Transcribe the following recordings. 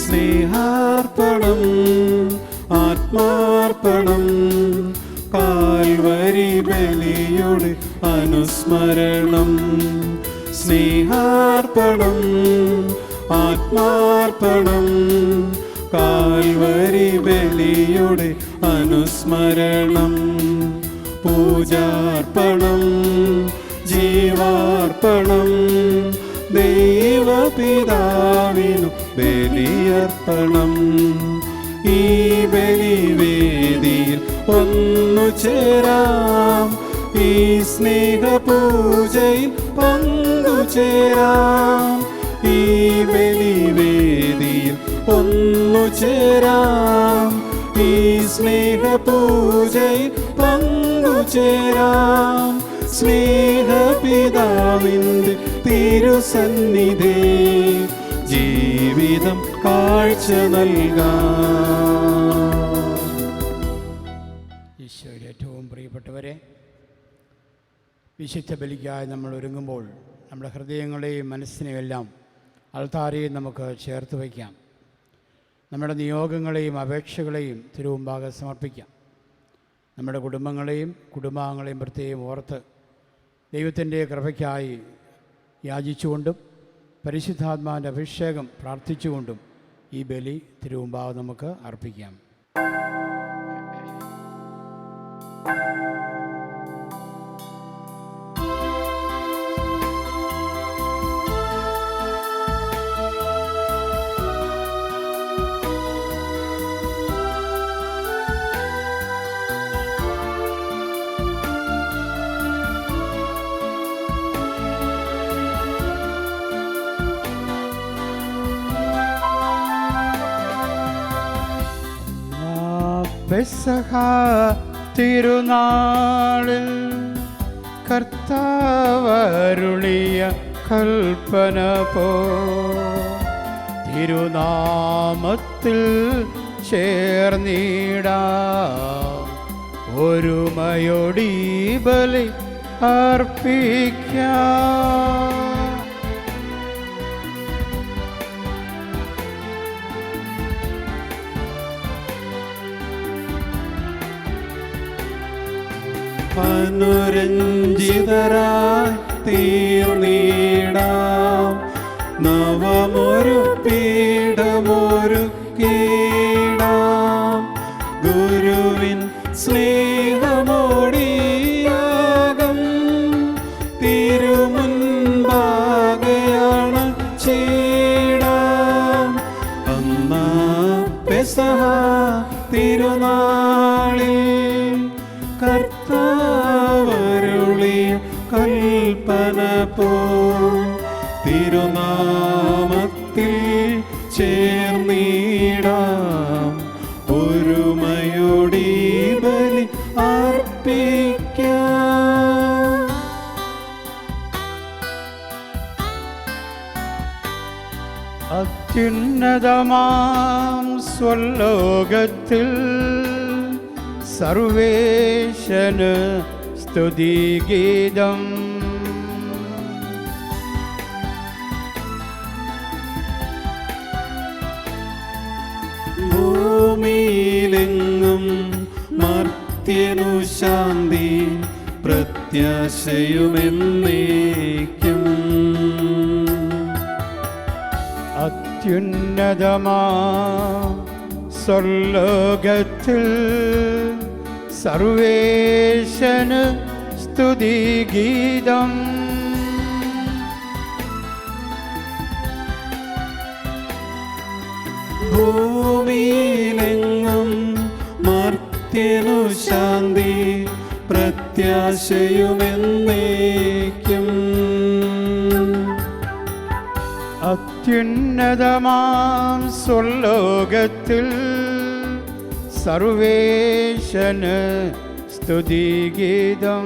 സ്നേഹാർപ്പണം ആത്മാർപ്പണം Calvary ബലിയുടെ അനുസ്മരണം. സ്നേഹാർപ്പണം ആത്മാർപ്പണം Calvary ബലിയുടെ അനുസ്മരണം. പൂജാർപ്പണം ജീവാർപ്പണം ദൈവപിതാവിനു ബലിയർപ്പണം. ഈ ബലിവേദിയിൽ ഒന്നു ചേരാം, ഈ സ്നേഹപൂജയിൽ പങ്കുചേരാം. ഈ ബലിവേദിയിൽ ഒന്നു ചേരാം, ഈ സ്നേഹപൂജയിൽ പങ്കുചേരാം. സ്നേഹപിതാവിൻ്റെ തിരുസന്നിധി ജീവിതം കാഴ്ച നൽകാം. ഈശോയിൽ ഏറ്റവും പ്രിയപ്പെട്ടവരെ, വിശുദ്ധ ബലിക്കായി നമ്മൾ ഒരുങ്ങുമ്പോൾ നമ്മുടെ ഹൃദയങ്ങളെയും മനസ്സിനെയും എല്ലാം അൾത്താരയിൽ നമുക്ക് ചേർത്ത് വയ്ക്കാം. നമ്മുടെ നിയോഗങ്ങളെയും അപേക്ഷകളെയും തിരുമുമ്പാകെ സമർപ്പിക്കാം. നമ്മുടെ കുടുംബങ്ങളെയും കുടുംബാംഗങ്ങളെയും പ്രത്യേകം ഓർത്ത് ദൈവത്തിൻ്റെ കൃപയ്ക്കായി യാചിച്ചുകൊണ്ടും പരിശുദ്ധാത്മാവിൻ്റെ അഭിഷേകം പ്രാർത്ഥിച്ചുകൊണ്ടും ഈ ബലി തിരുമുമ്പാകെ നമുക്ക് അർപ്പിക്കാം. പെസഹ തിരുനാളിൽ കർത്താവരുളിയ കൽപ്പന പോ തിരുനാമത്തിൽ ചേർന്നിടാം, ഒരുമയോടി ബലി അർപ്പിക്കാം. അനുരഞ്ജിതരായി തീർന്നിടാം, നവമൊരു പീഠമൊരുക്കിടാം. ഗുരുവിൻ സ്നേഹമോടിയാകം തിരുമുൻപാകെയാണ് ചീടാം. അന്നാ പെസഹ തിരുനാളിൽ കർത്താവരുളിയ കൽപ്പന പോൽ തിരുനാമത്തിൽ ചേർന്നിടാം, ഒരുമയോടി ബലി അർപ്പിക്കാം. അത്യുന്നതമാം സ്വലോകത്തിൽ സർവേശന് സ്തുതിഗീതം. ഭൂമിയിലെങ്ങും മർത്യനു ശാന്തി പ്രത്യാശയുമെന്നേക്കും. അത്യുന്നതമാം സ്വർലോകത്തിൽ സർവേശന് സ്തുതിഗീതം. ഭൂമിയിലെങ്ങും മർത്യനു ശാന്തി പ്രത്യാശയുമെന്നേക്കും. അത്യുന്നതമാം സ്വർലോകത്തിൽ സർവേശന് സ്തുതിഗീതം.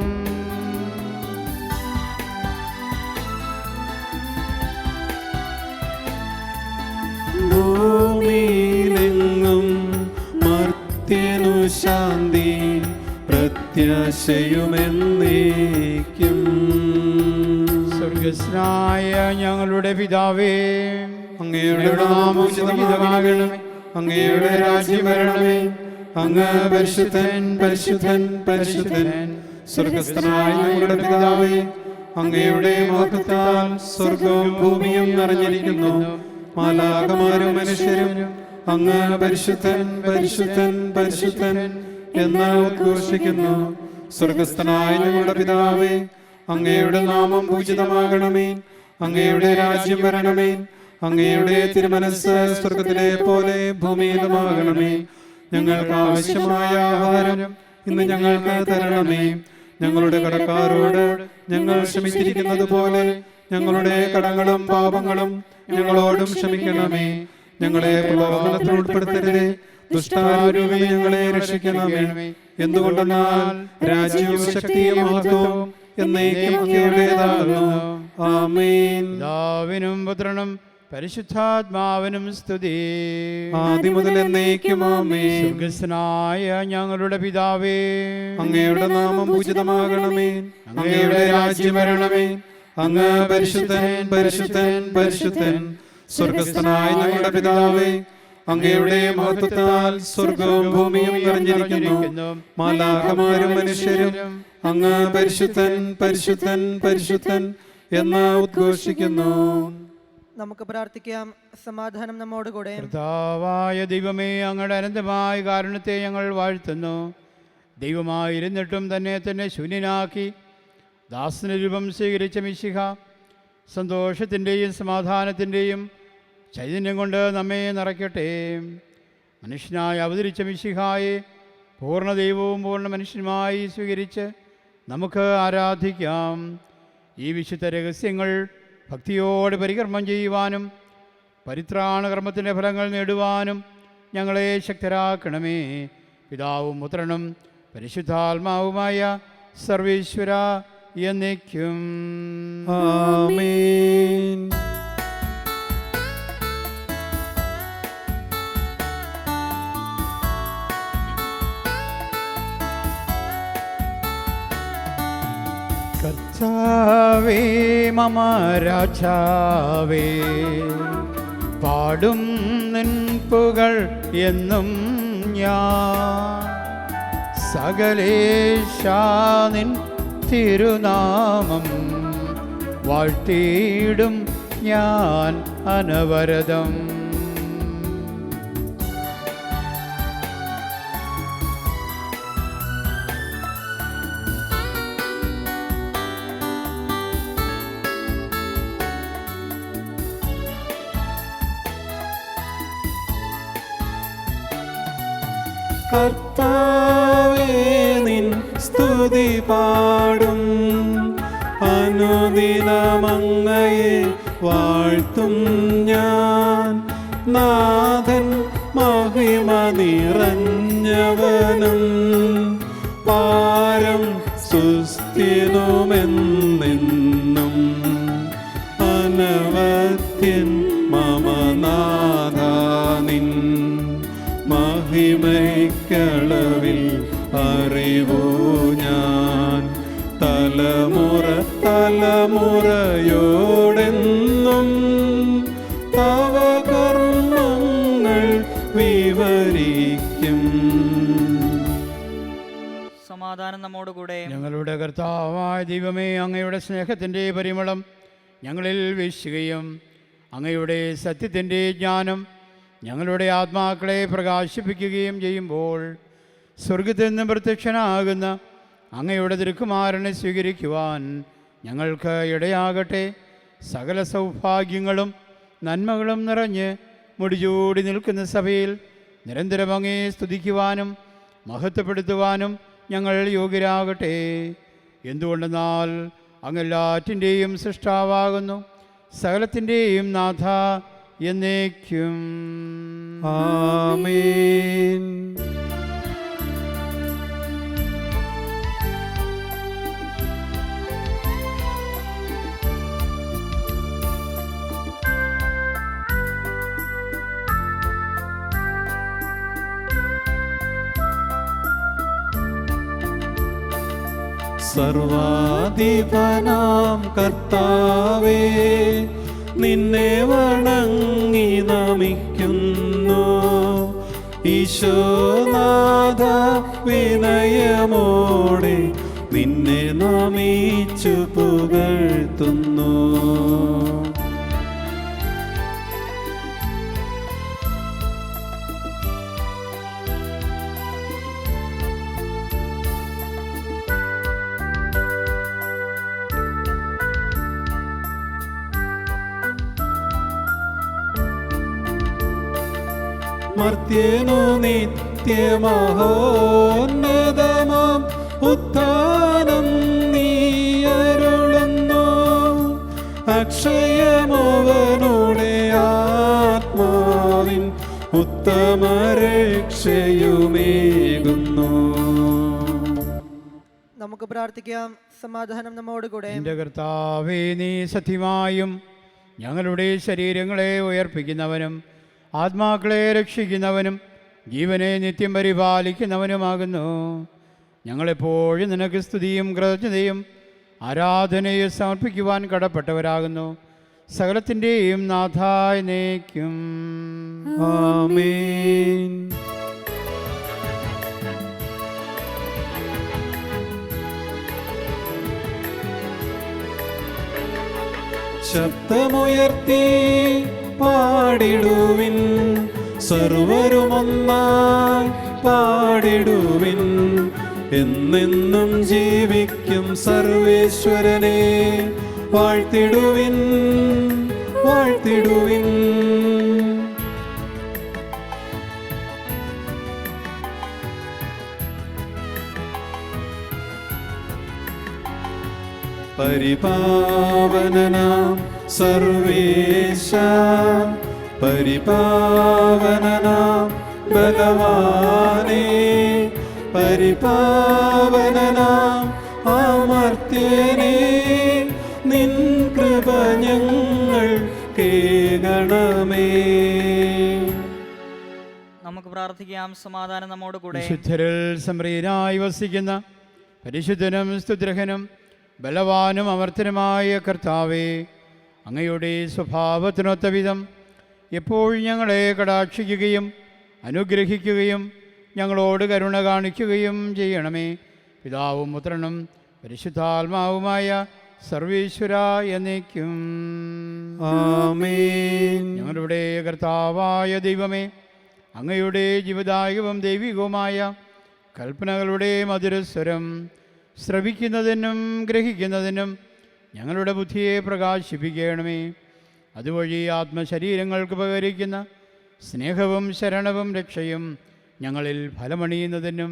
ഭൂമിയിലെങ്ങും മർത്യനു ശാന്തി പ്രത്യാശയുമെന്നേക്കും. സ്വർഗസ്നായ ഞങ്ങളുടെ പിതാവേ, അങ്ങയുടെ നാമം ഉചിതമാകണമേ. അങ്ങയുടെ രാജ്യം വരണമേ. അങ്ങ് പരിശുദ്ധൻ പരിശുദ്ധൻ പരിശുദ്ധൻ. സ്വർഗസ്ഥനായ ഞങ്ങളുടെ പിതാവേ, അങ്ങയുടെ മഹത്വത്താൽ സ്വർഗവും ഭൂമിയും നിറഞ്ഞിരിക്കുന്നു. മാലാഖമാരും മനുഷ്യരും അങ്ങ് പരിശുദ്ധൻ പരിശുദ്ധൻ പരിശുദ്ധൻ എന്ന് ഉദ്ഘോഷിക്കുന്നു. സ്വർഗസ്ഥനായ ഞങ്ങളുടെ പിതാവേ, അങ്ങയുടെ നാമം പൂജിതമാകണമേ. അങ്ങയുടെ രാജ്യം വരണമേ. അങ്ങയുടെ തിരുമനസ്സ് സ്വർഗത്തിലെ പോലെ ഭൂമിയിലുമാകണമേ. ഞങ്ങൾക്ക് ആവശ്യമായ ആഹാരം ഇന്ന് ഞങ്ങൾക്ക് തരണമേ. ഞങ്ങളുടെ കടക്കാരോട് ഞങ്ങൾ ക്ഷമിച്ചിരിക്കുന്നത് പോലെ ഞങ്ങളുടെ കടങ്ങളും പാപങ്ങളും ഞങ്ങളോടും ക്ഷമിക്കണമേ. ഞങ്ങളെ പ്രലോഭനത്തിൽ ഉൾപ്പെടുത്തരുതേ, ദുഷ്ടാരൂപി ഞങ്ങളെ രക്ഷിക്കണമേ. എന്തുകൊണ്ടെന്നാൽ രാജ്യവും ശക്തിയും മഹത്വവും എന്നേക്കും അങ്ങയുടേതാകുന്നു. ആമേൻ. പിതാവിനും പുത്രനും പരിശുദ്ധാത്മാവിനും സ്തുതി. ആദ്യം മുതൽ എന്നേക്കും ആമേൻ. സ്വർഗസ്നായ ഞങ്ങളുടെ പിതാവേ, അങ്ങയുടെ നാമം പൂജിതമാകണമേ. അങ്ങയുടെ രാജ്യം വരണമേ. അങ്ങ് പരിശുദ്ധൻ പരിശുദ്ധൻ പരിശുദ്ധൻ. സ്വർഗസ്ഥനായ ഞങ്ങളുടെ പിതാവേ, അങ്ങയുടെ മഹത്വത്താൽ സ്വർഗവും ഭൂമിയും നിറഞ്ഞിരിക്കുന്നു. മാലാഖമാരും മനുഷ്യരും അങ്ങ് പരിശുദ്ധൻ പരിശുദ്ധൻ പരിശുദ്ധൻ എന്ന് ഉദ്ഘോഷിക്കുന്നു. നമുക്ക് പ്രാർത്ഥിക്കാം. സമാധാനം നമ്മോടുകൂടെ. കർത്താവായ ദൈവമേ, അങ്ങയുടെ അനന്തമായ കാരുണ്യത്തെ ഞങ്ങൾ വാഴ്ത്തുന്നു. ദൈവമായിരുന്നിട്ടും തന്നെ തന്നെ ശൂന്യനാക്കി ദാസന രൂപം സ്വീകരിച്ച മിശിഹ സന്തോഷത്തിൻ്റെയും സമാധാനത്തിൻ്റെയും ചൈതന്യം കൊണ്ട് നമ്മെ നിറയ്ക്കട്ടെ. മനുഷ്യനായി അവതരിച്ച മിശിഹായെ പൂർണ്ണ ദൈവവും പൂർണ്ണ മനുഷ്യനുമായി സ്വീകരിച്ച് നമുക്ക് ആരാധിക്കാം. ഈ വിശുദ്ധ രഹസ്യങ്ങൾ ഭക്തിയോടെ പരികർമ്മം ചെയ്യുവാനും പരിത്രാണകർമ്മത്തിൻ്റെ ഫലങ്ങൾ നേടുവാനും ഞങ്ങളെ ശക്തരാക്കണമേ. പിതാവും പുത്രനും പരിശുദ്ധാത്മാവുമായ സർവേശ്വര എന്നേക്കും ആമേൻ. കർത്താവേ മമ രാജാവേ, പാടും നിൻ പുകൾ എന്നും ഞാൻ. സകലേശാ നിൻ തിരുനാമം വാഴ്ത്തിയിടും ഞാൻ അനവരതം. കർത്താവേ നിൻ സ്തുതി പാടും. അനുദിനമങ്ങയെ വാഴ്ത്തും ഞാൻ. നാഥൻ മഹിമ നിറഞ്ഞവനും പാരം സുസ്ഥിരമെന്നെന്നും. അനവത്യൻ മമ നാഥ നിൻ മഹിമയ്ക്കളവിൽ അറിവോ ഞാൻ. തലമുറ തലമുറയോടെന്നും തവ കർമ്മങ്ങൾ വിവരിക്കും. സമാധാനം നമ്മോടുകൂടെ. ഞങ്ങളുടെ കർത്താവായ ദൈവമേ, അങ്ങയുടെ സ്നേഹത്തിൻ്റെ പരിമളം ഞങ്ങളിൽ വീശുകയും അങ്ങയുടെ സത്യത്തിൻ്റെ ജ്ഞാനം ഞങ്ങളുടെ ആത്മാക്കളെ പ്രകാശിപ്പിക്കുകയും ചെയ്യുമ്പോൾ സ്വർഗത്തിൽ നിന്ന് പ്രത്യക്ഷനാകുന്ന അങ്ങയുടെ തിരുക്കുമാരനെ സ്വീകരിക്കുവാൻ ഞങ്ങൾക്ക് ഇടയാകട്ടെ. സകല സൗഭാഗ്യങ്ങളും നന്മകളും നിറഞ്ഞ് മുടിചൂടി നിൽക്കുന്ന സഭയിൽ നിരന്തരം അങ്ങയെ സ്തുതിക്കുവാനും മഹത്വപ്പെടുത്തുവാനും ഞങ്ങൾ യോഗ്യരാകട്ടെ. എന്തുകൊണ്ടെന്നാൽ അങ്ങെല്ലാറ്റിൻ്റെയും സൃഷ്ടാവാകുന്നു, സകലത്തിൻ്റെയും നാഥ എന്നേക്കും. ആമേൻ. സർവാധിപനാം കർത്താവേ, നിന്നെ വണങ്ങി നമിക്കുന്നു. ഈശോനാഥ വിനയമോടെ നിന്നെ നമിച്ചു പുകഴ്ത്തുന്നു. മർത്യനു നിത്യമഹോന്നതമാം ഉത്ഥാനം നീ അരുളുന്നു. അക്ഷയമവനുടെ ആത്മാവിൻ ഉത്തമരക്ഷയുമേകുന്നു. നമുക്ക് പ്രാർത്ഥിക്കാം. സമാധാനം നമ്മോടുകൂടെ. എൻ്റെ കർത്താവേ, നീ സത്യമായും ഞങ്ങളുടെ ശരീരങ്ങളെ ഉയർപ്പിക്കുന്നവനും ആത്മാക്കളെ രക്ഷിക്കുന്നവനും ജീവനെ നിത്യം പരിപാലിക്കുന്നവനുമാകുന്നു. ഞങ്ങളെപ്പോഴും നിനക്ക് സ്തുതിയും കൃതജ്ഞതയും ആരാധനയും സമർപ്പിക്കുവാൻ കടപ്പെട്ടവരാകുന്നു. സകലത്തിൻ്റെയും നാഥായ എന്നേക്കും. ആമേൻ. ശബ്ദമുയർത്തി പാടിടുവിൻ, സർവരുമൊന്നായി പാടിടുവിൻ. എന്നെന്നും ജീവിക്കും സർവേശ്വരനെ വാഴ്ത്തിടുവിൻ, വാഴ്ത്തിടുവിൻ. പരിപാവനനാം സർവേശ, പരിപാവനനാം ബലവാനേ, പരിപാവനനാം അമർത്യനേ, നിൻ കൃപ ഞങ്ങൾ കേൾക്കണമേ. നമുക്ക് പ്രാർത്ഥിക്കാം. സമാധാനം നമ്മോടുകൂടെ. വിശുദ്ധരിൽ സംപ്രീതനായി വസിക്കുന്ന പരിശുദ്ധനും സ്തുത്യർഹനും ബലവാനും അമർത്തനുമായ കർത്താവേ, അങ്ങയുടെ സ്വഭാവത്തിനൊത്ത വിധം എപ്പോഴും ഞങ്ങളെ കടാക്ഷിക്കുകയും അനുഗ്രഹിക്കുകയും ഞങ്ങളോട് കരുണ കാണിക്കുകയും ചെയ്യണമേ. പിതാവും പുത്രനും പരിശുദ്ധാത്മാവുമായ സർവീശ്വര എന്നേക്കും. ആമേൻ. ഞങ്ങളുടെ കർത്താവായ ദൈവമേ, അങ്ങയുടെ ജീവദായകവും ദൈവികവുമായ കൽപ്പനകളുടെ മധുരസ്വരം ശ്രവിക്കുന്നതിനും ഗ്രഹിക്കുന്നതിനും ഞങ്ങളുടെ ബുദ്ധിയെ പ്രകാശിപ്പിക്കണമേ. അതുവഴി ആത്മശരീരങ്ങൾക്ക് ഉപകരിക്കുന്ന സ്നേഹവും ശരണവും രക്ഷയും ഞങ്ങളിൽ ഫലമണിയുന്നതിനും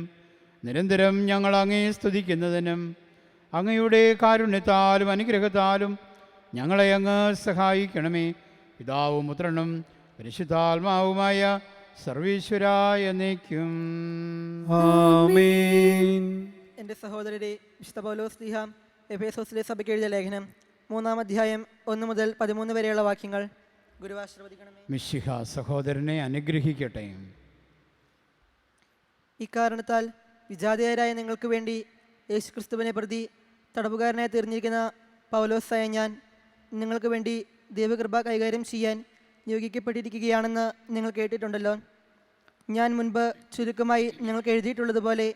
നിരന്തരം ഞങ്ങൾ അങ്ങയെ സ്തുതിക്കുന്നതിനും അങ്ങയുടെ കാരുണ്യത്താലും അനുഗ്രഹത്താലും ഞങ്ങളെ അങ്ങ് സഹായിക്കണമേ. പിതാവും പുത്രനും പരിശുദ്ധാത്മാവുമായ സർവീശ്വര എന്നേക്കും. ആമേൻ. എൻ്റെ സഹോദരരെ, വിശുദ്ധ പൗലോസ് ശ്ലീഹ എഫേസോസിലെ സഭയ്ക്ക് എഴുതിയ ലേഖനം 3-ാം അധ്യായം 1 മുതൽ 13 വരെയുള്ള വാക്യങ്ങൾ ഗുരുവാശ്രവദിക്കണമേ. മിശിഹ സഹോദരനെ അനുഗ്രഹിക്കട്ടെ. ഇക്കാരണത്താൽ വിജാതീയരായ നിങ്ങൾക്ക് വേണ്ടി യേശുക്രിസ്തുവിനെ പ്രതി തടവുകാരനായി തീർന്നിരിക്കുന്ന പൗലോസായ ഞാൻ നിങ്ങൾക്ക് വേണ്ടി ദൈവകൃപ കൈകാര്യം ചെയ്യാൻ നിയോഗിക്കപ്പെട്ടിരിക്കുകയാണെന്ന് നിങ്ങൾ കേട്ടിട്ടുണ്ടല്ലോ. ഞാൻ മുൻപ് ചുരുക്കമായി നിങ്ങൾക്ക് എഴുതിയിട്ടുള്ളതുപോലെ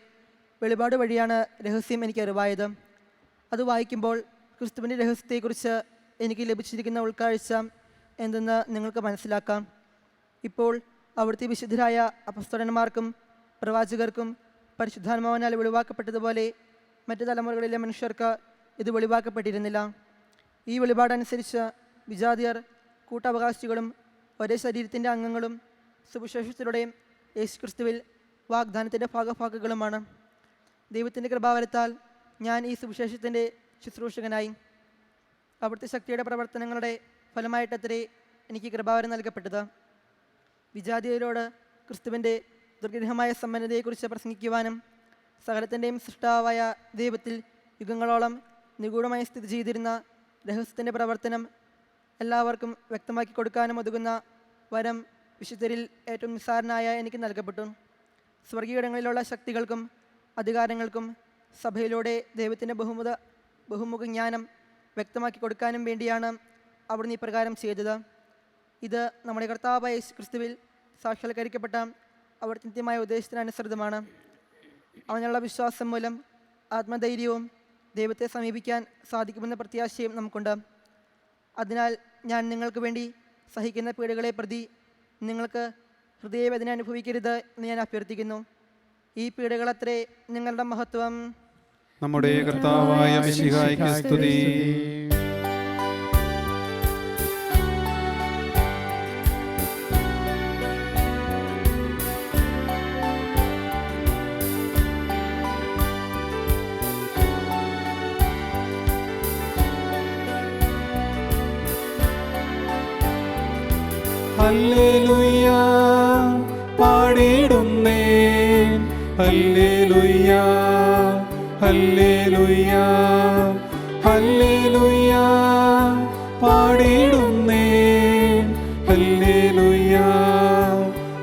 വെളിപാട് വഴിയാണ് രഹസ്യം എനിക്ക് അറിവായത്. അത് വായിക്കുമ്പോൾ ക്രിസ്തുവിൻ്റെ രഹസ്യത്തെക്കുറിച്ച് എനിക്ക് ലഭിച്ചിരിക്കുന്ന ഉൾക്കാഴ്ച എന്തെന്ന് നിങ്ങൾക്ക് മനസ്സിലാക്കാം. ഇപ്പോൾ അവിടുത്തെ വിശുദ്ധരായ അപ്പസ്തലന്മാർക്കും പ്രവാചകർക്കും പരിശുദ്ധാത്മാവിനാൽ വെളിവാക്കപ്പെട്ടതുപോലെ മറ്റ് തലമുറകളിലെ മനുഷ്യർക്ക് ഇത് വെളിവാക്കപ്പെട്ടിരുന്നില്ല. ഈ വെളിപാടനുസരിച്ച് വിജാതിയർ കൂട്ടവകാശികളും ഒരേ ശരീരത്തിൻ്റെ അംഗങ്ങളും സുവിശേഷത്തിലൂടെ യേശുക്രിസ്തുവിൽ വാഗ്ദാനത്തിൻ്റെ ഭാഗഭാക്കുകളുമാണ്. ദൈവത്തിൻ്റെ കൃപാവരത്താൽ ഞാൻ ഈ സുവിശേഷത്തിൻ്റെ ശുശ്രൂഷകനായി. അവിടുത്തെ ശക്തിയുടെ പ്രവർത്തനങ്ങളുടെ ഫലമായിട്ടത്രേ എനിക്ക് കൃപാവരം നൽകപ്പെട്ടത്. വിജാതിയരോട് ക്രിസ്തുവിൻ്റെ ദുർഗ്രഹമായ സമ്പന്നതയെക്കുറിച്ച് പ്രസംഗിക്കുവാനും സകലത്തിൻ്റെയും സൃഷ്ടാവായ ദൈവത്തിൽ യുഗങ്ങളോളം നിഗൂഢമായി സ്ഥിതി ചെയ്തിരുന്ന രഹസ്യത്തിൻ്റെ പ്രവർത്തനം എല്ലാവർക്കും വ്യക്തമാക്കി കൊടുക്കാനും ഒതുങ്ങുന്ന വരം വിശുദ്ധരിൽ ഏറ്റവും നിസ്സാരനായ എനിക്ക് നൽകപ്പെട്ടു. സ്വർഗീയങ്ങളിലുള്ള ശക്തികൾക്കും അധികാരങ്ങൾക്കും സഭയിലൂടെ ദൈവത്തിൻ്റെ ബഹുമുഖ ജ്ഞാനം വ്യക്തമാക്കി കൊടുക്കാനും വേണ്ടിയാണ് അവിടുന്ന് ഇപ്രകാരം ചെയ്തത്. ഇത് നമ്മുടെ കർത്താവായ യേശു ക്രിസ്തുവിൽ സാക്ഷാത്കരിക്കപ്പെട്ട അവിടുത്തെ നിത്യമായ ഉദ്ദേശത്തിനനുസൃതമാണ്. അവനുള്ള വിശ്വാസം മൂലം ആത്മധൈര്യവും ദൈവത്തെ സമീപിക്കാൻ സാധിക്കുമെന്ന പ്രത്യാശയും നമുക്കുണ്ട്. അതിനാൽ ഞാൻ നിങ്ങൾക്ക് വേണ്ടി സഹിക്കുന്ന പീഡകളെ പ്രതി നിങ്ങൾക്ക് ഹൃദയവേദന അനുഭവിക്കരുത് എന്ന് ഞാൻ അഭ്യർത്ഥിക്കുന്നു. ഈ പീഡകളത്രേ നിങ്ങളുടെ മഹത്വം. നമ്മുടെ കർത്താവായ മിശിഹായ്ക്ക് സ്തുതി. ഹല്ലേലൂയ പാടിടുന്നേൻ, ഹല്ലേലൂയ ഹല്ലേലൂയ ഹല്ലേലൂയ പാടിടുന്നേൻ, ഹല്ലേലൂയ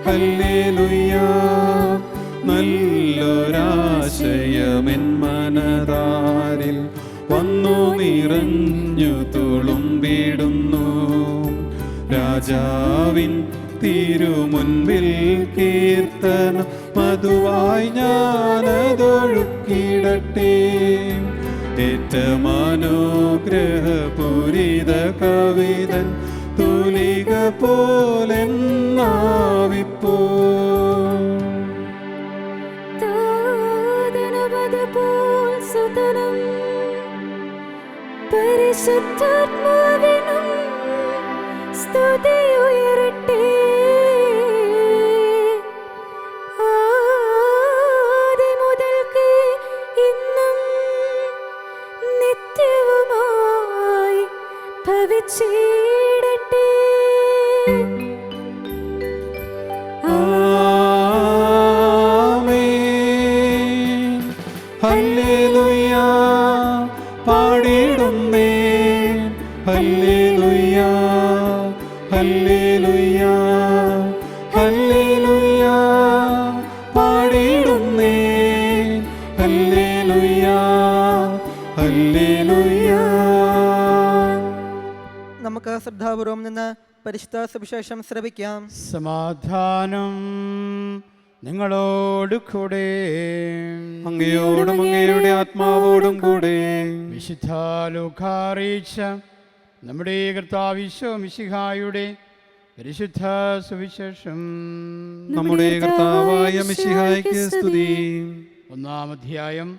ഹല്ലേലൂയ. നല്ലൊരാശയമെൻ മനതാരിൽ വന്നു നിറഞ്ഞു തുളുമ്പിടുന്നു. രാജാവിൻ തിരുമുൻപിൽ കീർത്തന മധുവായി ഞാനതൊഴുക്കിടട്ടെ. ഏറ്റമനുഗ്രഹപൂരിത കവിതൻ തുലിക പോലെന്നാവിപ്പോ. പരിശുദ്ധാത്മാവിനും സ്തുതി ഉയരട്ടെ. ആദി മുതൽക്ക് ഇന്നും നിത്യവുമായി ഭവിച്ചിടട്ടെ. ആമേൻ. ഹല്ലേലൂയ പാടിടുന്നേൻ, ഹല്ലേലൂയ ഹല്ലേലൂയ ഹല്ലേലൂയ പാടിടുന്നേൻ, ഹല്ലേലൂയ ഹല്ലേലൂയ. നമുക്ക് ശ്രദ്ധാപൂർവം നിന്ന് പരിശുദ്ധ സുവിശേഷം ശ്രവിക്കാം. സമാധാനം നിങ്ങളോട് കൂടെ. അങ്ങയോടും അങ്ങയുടെ ആത്മാവോടും കൂടെ. വിശുദ്ധ ലൂക്കാ അറിയിച്ച നമ്മുടെ കർത്താവ് ഈശോ മിശിഹായുടെ പരിശുദ്ധ സുവിശേഷം. നമ്മുടെ കർത്താവായ മിശിഹായ്ക്ക് സ്തുതി. 1-ാം അധ്യായം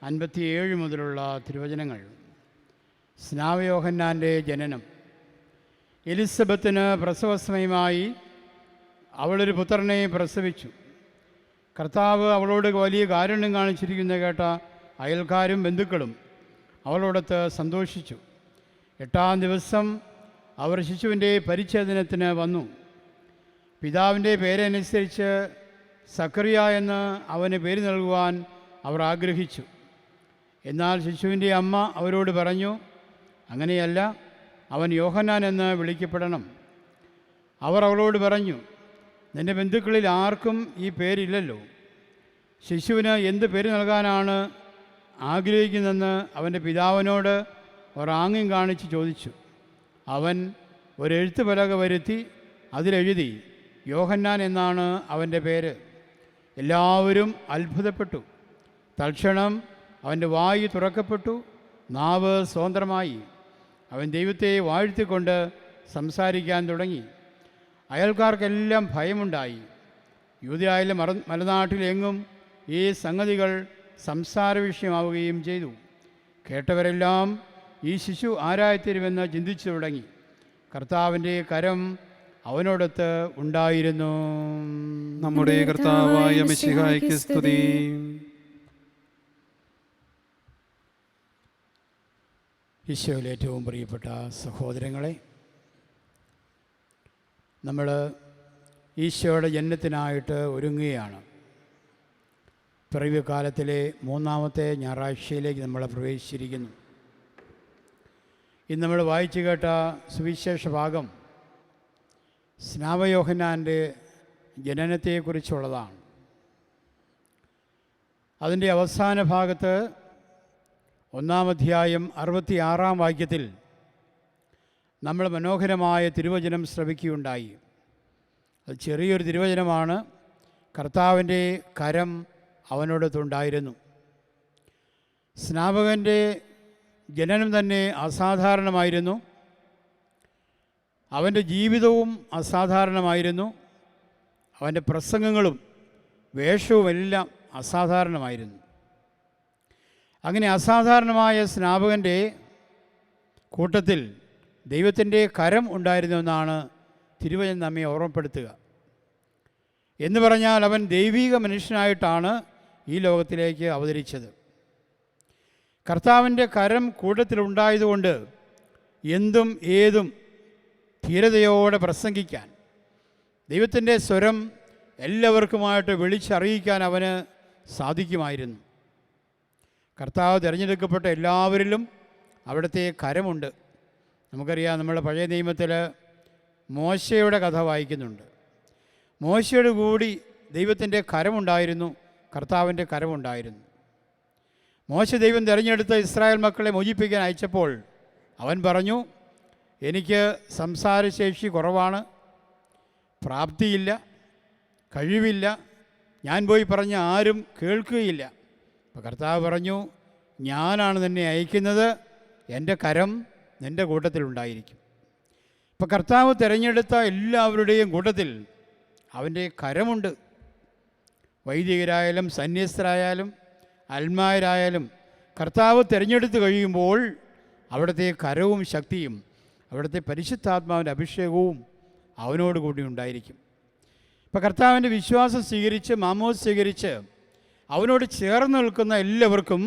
57 മുതലുള്ള തിരുവചനങ്ങൾ. സ്നാപയോഹന്നാൻ്റെ ജനനം. എലിസബത്തിന് പ്രസവസമയമായി അവളൊരു പുത്രനെ പ്രസവിച്ചു. കർത്താവ് അവളോട് വലിയ കാരുണ്യം കാണിച്ചിരിക്കുന്ന കേട്ട അയൽക്കാരും ബന്ധുക്കളും അവളോടൊത്ത് സന്തോഷിച്ചു. 8-ാം ദിവസം അവർ ശിശുവിൻ്റെ പരിച്ഛേദനത്തിന് വന്നു. പിതാവിൻ്റെ പേരനുസരിച്ച് സക്കറിയ എന്ന് അവന് പേര് നൽകുവാൻ അവർ ആഗ്രഹിച്ചു. എന്നാൽ ശിശുവിൻ്റെ അമ്മ അവരോട് പറഞ്ഞു, അങ്ങനെയല്ല, അവൻ യോഹന്നാൻ എന്ന് വിളിക്കപ്പെടണം. അവർ അവളോട് പറഞ്ഞു, നിൻ്റെ ബന്ധുക്കളിൽ ആർക്കും ഈ പേരില്ലല്ലോ. ശിശുവിന് എന്ത് പേര് നൽകാനാണ് ആഗ്രഹിക്കുന്നതെന്ന് അവൻ്റെ പിതാവിനോട് അവർ ആംഗ്യം കാണിച്ച് ചോദിച്ചു. അവൻ ഒരെഴുത്ത് പലക വരുത്തി അതിലെഴുതി, യോഹന്നാൻ എന്നാണ് അവൻ്റെ പേര്. എല്ലാവരും അത്ഭുതപ്പെട്ടു. തൽക്ഷണം അവൻ്റെ വായു തുറക്കപ്പെട്ടു, നാവ് സ്വതന്ത്രമായി. അവൻ ദൈവത്തെ വാഴ്ത്തിക്കൊണ്ട് സംസാരിക്കാൻ തുടങ്ങി. അയൽക്കാർക്കെല്ലാം ഭയമുണ്ടായി. യൂദയായിലെ മലനാട്ടിലെങ്ങും ഈ സംഗതികൾ സംസാര വിഷയമാവുകയും ചെയ്തു. കേട്ടവരെല്ലാം ഈ ശിശു ആരായിത്തീരുമെന്ന് ചിന്തിച്ചു തുടങ്ങി. കർത്താവിൻ്റെ കരം അവനോടൊത്ത് ഉണ്ടായിരുന്നു. നമ്മുടെ കർത്താവായ മിശിഹായ്ക്ക് സ്തുതി. ഈശോയിൽ ഏറ്റവും പ്രിയപ്പെട്ട സഹോദരങ്ങളെ, നമ്മൾ ഈശോയുടെ ജനനത്തിനായിട്ട് ഒരുങ്ങുകയാണ്. പിറവിക്കാലത്തിലെ 3-ാമത്തെ ഞായറാഴ്ചയിലേക്ക് നമ്മൾ പ്രവേശിച്ചിരിക്കുന്നു. ഇന്ന് നമ്മൾ വായിച്ചു കേട്ട സുവിശേഷ ഭാഗം സ്നാപയോഹന്നാൻ്റെ ജനനത്തെക്കുറിച്ചുള്ളതാണ്. അതിൻ്റെ അവസാന ഭാഗത്ത് 1-ാം അധ്യായം 66-ാം വാക്യത്തിൽ നമ്മൾ മനോഹരമായ തിരുവചനം ശ്രവിക്കുകയുണ്ടായി. അത് ചെറിയൊരു തിരുവചനമാണ്. കർത്താവിൻ്റെ കരം അവനോടൊത്തുണ്ടായിരുന്നു. സ്നാപകൻ്റെ ജനനം തന്നെ അസാധാരണമായിരുന്നു. അവൻ്റെ ജീവിതവും അസാധാരണമായിരുന്നു. അവൻ്റെ പ്രസംഗങ്ങളും വേഷവുമെല്ലാം അസാധാരണമായിരുന്നു. അങ്ങനെ അസാധാരണമായ സ്നാപകൻ്റെ കൂട്ടത്തിൽ ദൈവത്തിൻ്റെ കരം ഉണ്ടായിരുന്നുവെന്നാണ് തിരുവചനം നമ്മെ ഓർമ്മപ്പെടുത്തുക. എന്ന് പറഞ്ഞാൽ അവൻ ദൈവിക മനുഷ്യനായിട്ടാണ് ഈ ലോകത്തിലേക്ക് അവതരിച്ചത്. കർത്താവിൻ്റെ കരം കൂട്ടത്തിലുണ്ടായതുകൊണ്ട് എന്തും ഏതും ധീരതയോടെ പ്രസംഗിക്കാൻ, ദൈവത്തിൻ്റെ സ്വരം എല്ലാവർക്കുമായിട്ട് വിളിച്ചറിയിക്കാൻ അവന് സാധിക്കുമായിരുന്നു. കർത്താവ് തിരഞ്ഞെടുക്കപ്പെട്ട എല്ലാവരിലും അവിടുത്തെ കരമുണ്ട്. നമുക്കറിയാം, നമ്മുടെ പഴയ നിയമത്തിൽ മോശയുടെ കഥ വായിക്കുന്നുണ്ട്. മോശയുടെ കൂടി ദൈവത്തിൻ്റെ കരമുണ്ടായിരുന്നു, കർത്താവിൻ്റെ കരമുണ്ടായിരുന്നു. മോശ ദൈവം തിരഞ്ഞെടുത്ത് ഇസ്രായേൽ മക്കളെ മോചിപ്പിക്കാൻ അയച്ചപ്പോൾ അവൻ പറഞ്ഞു, എനിക്ക് സംസാരശേഷി കുറവാണ്, പ്രാപ്തിയില്ല, കഴിവില്ല, ഞാൻ പോയി പറഞ്ഞ ആരും കേൾക്കുകയില്ല. അപ്പോൾ കർത്താവ് പറഞ്ഞു, ഞാനാണ് നിന്നെ അയക്കുന്നത്, എൻ്റെ കരം നിൻ്റെ കൂട്ടത്തിലുണ്ടായിരിക്കും. ഇപ്പോൾ കർത്താവ് തിരഞ്ഞെടുത്ത എല്ലാവരുടെയും കൂട്ടത്തിൽ അവൻ്റെ കരമുണ്ട്. വൈദികരായാലും സന്യസ്തരായാലും അൽമായരായാലും കർത്താവ് തിരഞ്ഞെടുത്ത് കഴിയുമ്പോൾ അവിടുത്തെ കരവും ശക്തിയും അവിടുത്തെ പരിശുദ്ധാത്മാവിൻ്റെ അഭിഷേകവും അവനോട് കൂടി ഉണ്ടായിരിക്കും. ഇപ്പോൾ കർത്താവിൻ്റെ വിശ്വാസം സ്വീകരിച്ച് മാമോസ് സ്വീകരിച്ച് അവനോട് ചേർന്ന് നിൽക്കുന്ന എല്ലാവർക്കും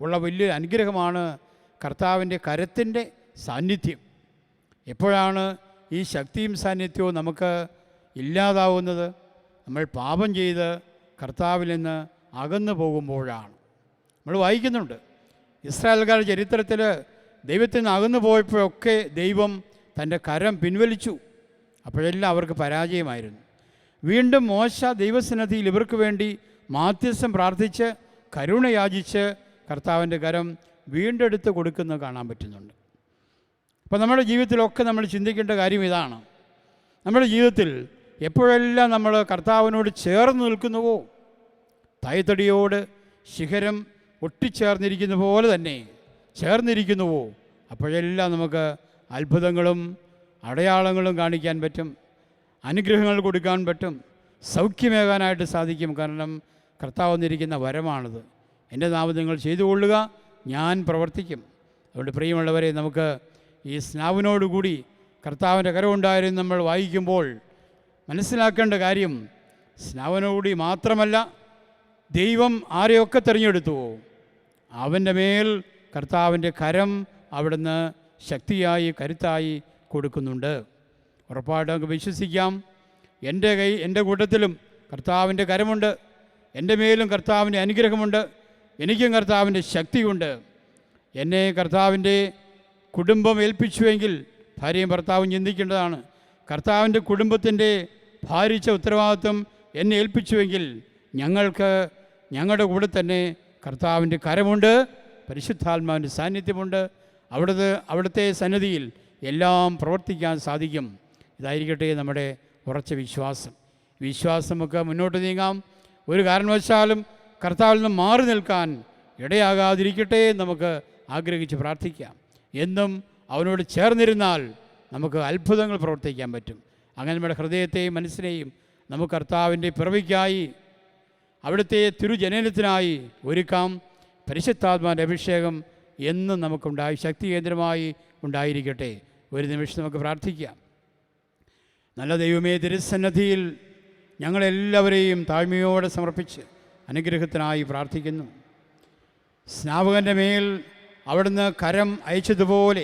ഉള്ള വലിയൊരു അനുഗ്രഹമാണ് കർത്താവിൻ്റെ കരത്തിൻ്റെ സാന്നിധ്യം. എപ്പോഴാണ് ഈ ശക്തിയും സാന്നിധ്യവും നമുക്ക് ഇല്ലാതാവുന്നത്? നമ്മൾ പാപം ചെയ്ത് കർത്താവിൽ നിന്ന് അകന്നു പോകുമ്പോഴാണ്. നമ്മൾ വായിക്കുന്നുണ്ട്, ഇസ്രായേൽക്കാരുടെ ചരിത്രത്തിൽ ദൈവത്തിൽ നിന്ന് അകന്നു പോയപ്പോഴൊക്കെ ദൈവം തൻ്റെ കരം പിൻവലിച്ചു. അപ്പോഴെല്ലാം അവർക്ക് പരാജയമായിരുന്നു. വീണ്ടും മോശ ദൈവസന്നിധിയിൽ ഇവർക്ക് വേണ്ടി മാധ്യസ്ഥം പ്രാർത്ഥിച്ച് കരുണ യാചിച്ച് കർത്താവിൻ്റെ കരം വീണ്ടെടുത്ത് കൊടുക്കുന്നത് കാണാൻ പറ്റുന്നുണ്ട്. അപ്പോൾ നമ്മുടെ ജീവിതത്തിലൊക്കെ നമ്മൾ ചിന്തിക്കേണ്ട കാര്യം ഇതാണ്. നമ്മുടെ ജീവിതത്തിൽ എപ്പോഴെല്ലാം നമ്മൾ കർത്താവിനോട് ചേർന്ന് നിൽക്കുന്നുവോ, തായ്തടിയോട് ശിഖരം ഒട്ടിച്ചേർന്നിരിക്കുന്ന പോലെ തന്നെ ചേർന്നിരിക്കുന്നുവോ, അപ്പോഴെല്ലാം നമുക്ക് അത്ഭുതങ്ങളും അടയാളങ്ങളും കാണിക്കാൻ പറ്റും, അനുഗ്രഹങ്ങൾ കൊടുക്കാൻ പറ്റും, സൗഖ്യമേകാനായിട്ട് സാധിക്കും. കാരണം കർത്താവ് വന്നിരിക്കുന്ന വരമാണിത്. എൻ്റെ നാമം നിങ്ങൾ ചെയ്തു കൊള്ളുക, ഞാൻ പ്രവർത്തിക്കും. അതുകൊണ്ട് പ്രിയമുള്ളവരെ, നമുക്ക് ഈ സ്നാവിനോടുകൂടി കർത്താവിൻ്റെ കരമുണ്ടായിരുന്നു നമ്മൾ വായിക്കുമ്പോൾ മനസ്സിലാക്കേണ്ട കാര്യം, സ്നാവനോടുകൂടി മാത്രമല്ല, ദൈവം ആരെയൊക്കെ തിരഞ്ഞെടുത്തുവോ അവൻ്റെ മേൽ കർത്താവിൻ്റെ കരം അവിടുന്ന് ശക്തിയായി കരുത്തായി കൊടുക്കുന്നുണ്ട്. ഉറപ്പായിട്ട് നമുക്ക് വിശ്വസിക്കാം, എൻ്റെ കൂട്ടത്തിലും കർത്താവിൻ്റെ കരമുണ്ട്, എൻ്റെ മേലും കർത്താവിൻ്റെ അനുഗ്രഹമുണ്ട്, എനിക്കും കർത്താവിൻ്റെ ശക്തിയുണ്ട്. എന്നെ കർത്താവിൻ്റെ കുടുംബം ഏൽപ്പിച്ചുവെങ്കിൽ ഭാര്യയും ഭർത്താവും ചിന്തിക്കേണ്ടതാണ്. കർത്താവിൻ്റെ കുടുംബത്തിൻ്റെ ഭാരിച്ച ഉത്തരവാദിത്വം എന്നെ ഏൽപ്പിച്ചുവെങ്കിൽ ഞങ്ങളുടെ കൂടെ തന്നെ കർത്താവിൻ്റെ കരമുണ്ട്, പരിശുദ്ധാത്മാവിൻ്റെ സാന്നിധ്യമുണ്ട്. അവിടുത്തെ സന്നിധിയിൽ എല്ലാം പ്രവർത്തിക്കാൻ സാധിക്കും. ഇതായിരിക്കട്ടെ നമ്മുടെ ഉറച്ച വിശ്വാസം. നമുക്ക് മുന്നോട്ട് നീങ്ങാം. ഒരു കാരണവശാലും കർത്താവിൽ നിന്ന് മാറി നിൽക്കാൻ ഇടയാകാതിരിക്കട്ടെ നമുക്ക് ആഗ്രഹിച്ച് പ്രാർത്ഥിക്കാം. എന്നും അവനോട് ചേർന്നിരുന്നാൽ നമുക്ക് അത്ഭുതങ്ങൾ പ്രവർത്തിക്കാൻ പറ്റും. അങ്ങനെ നമ്മുടെ ഹൃദയത്തെയും മനസ്സിനെയും നമുക്ക് കർത്താവിൻ്റെ പിറവിക്കായി, അവിടുത്തെ തിരുജനനത്തിനായി ഒരുക്കാം. പരിശുദ്ധാത്മാവിൻ്റെ അഭിഷേകം എന്നും നമുക്കുണ്ടായി ശക്തി കേന്ദ്രമായി ഉണ്ടായിരിക്കട്ടെ. ഒരു നിമിഷം നമുക്ക് പ്രാർത്ഥിക്കാം. നല്ല ദൈവമേ, തിരുസന്നിധിയിൽ ഞങ്ങളെല്ലാവരെയും താഴ്മയോടെ സമർപ്പിച്ച് അനുഗ്രഹത്തിനായി പ്രാർത്ഥിക്കുന്നു. സ്നാപകൻ്റെ മേൽ അവിടുന്ന് കരം അയച്ചതുപോലെ,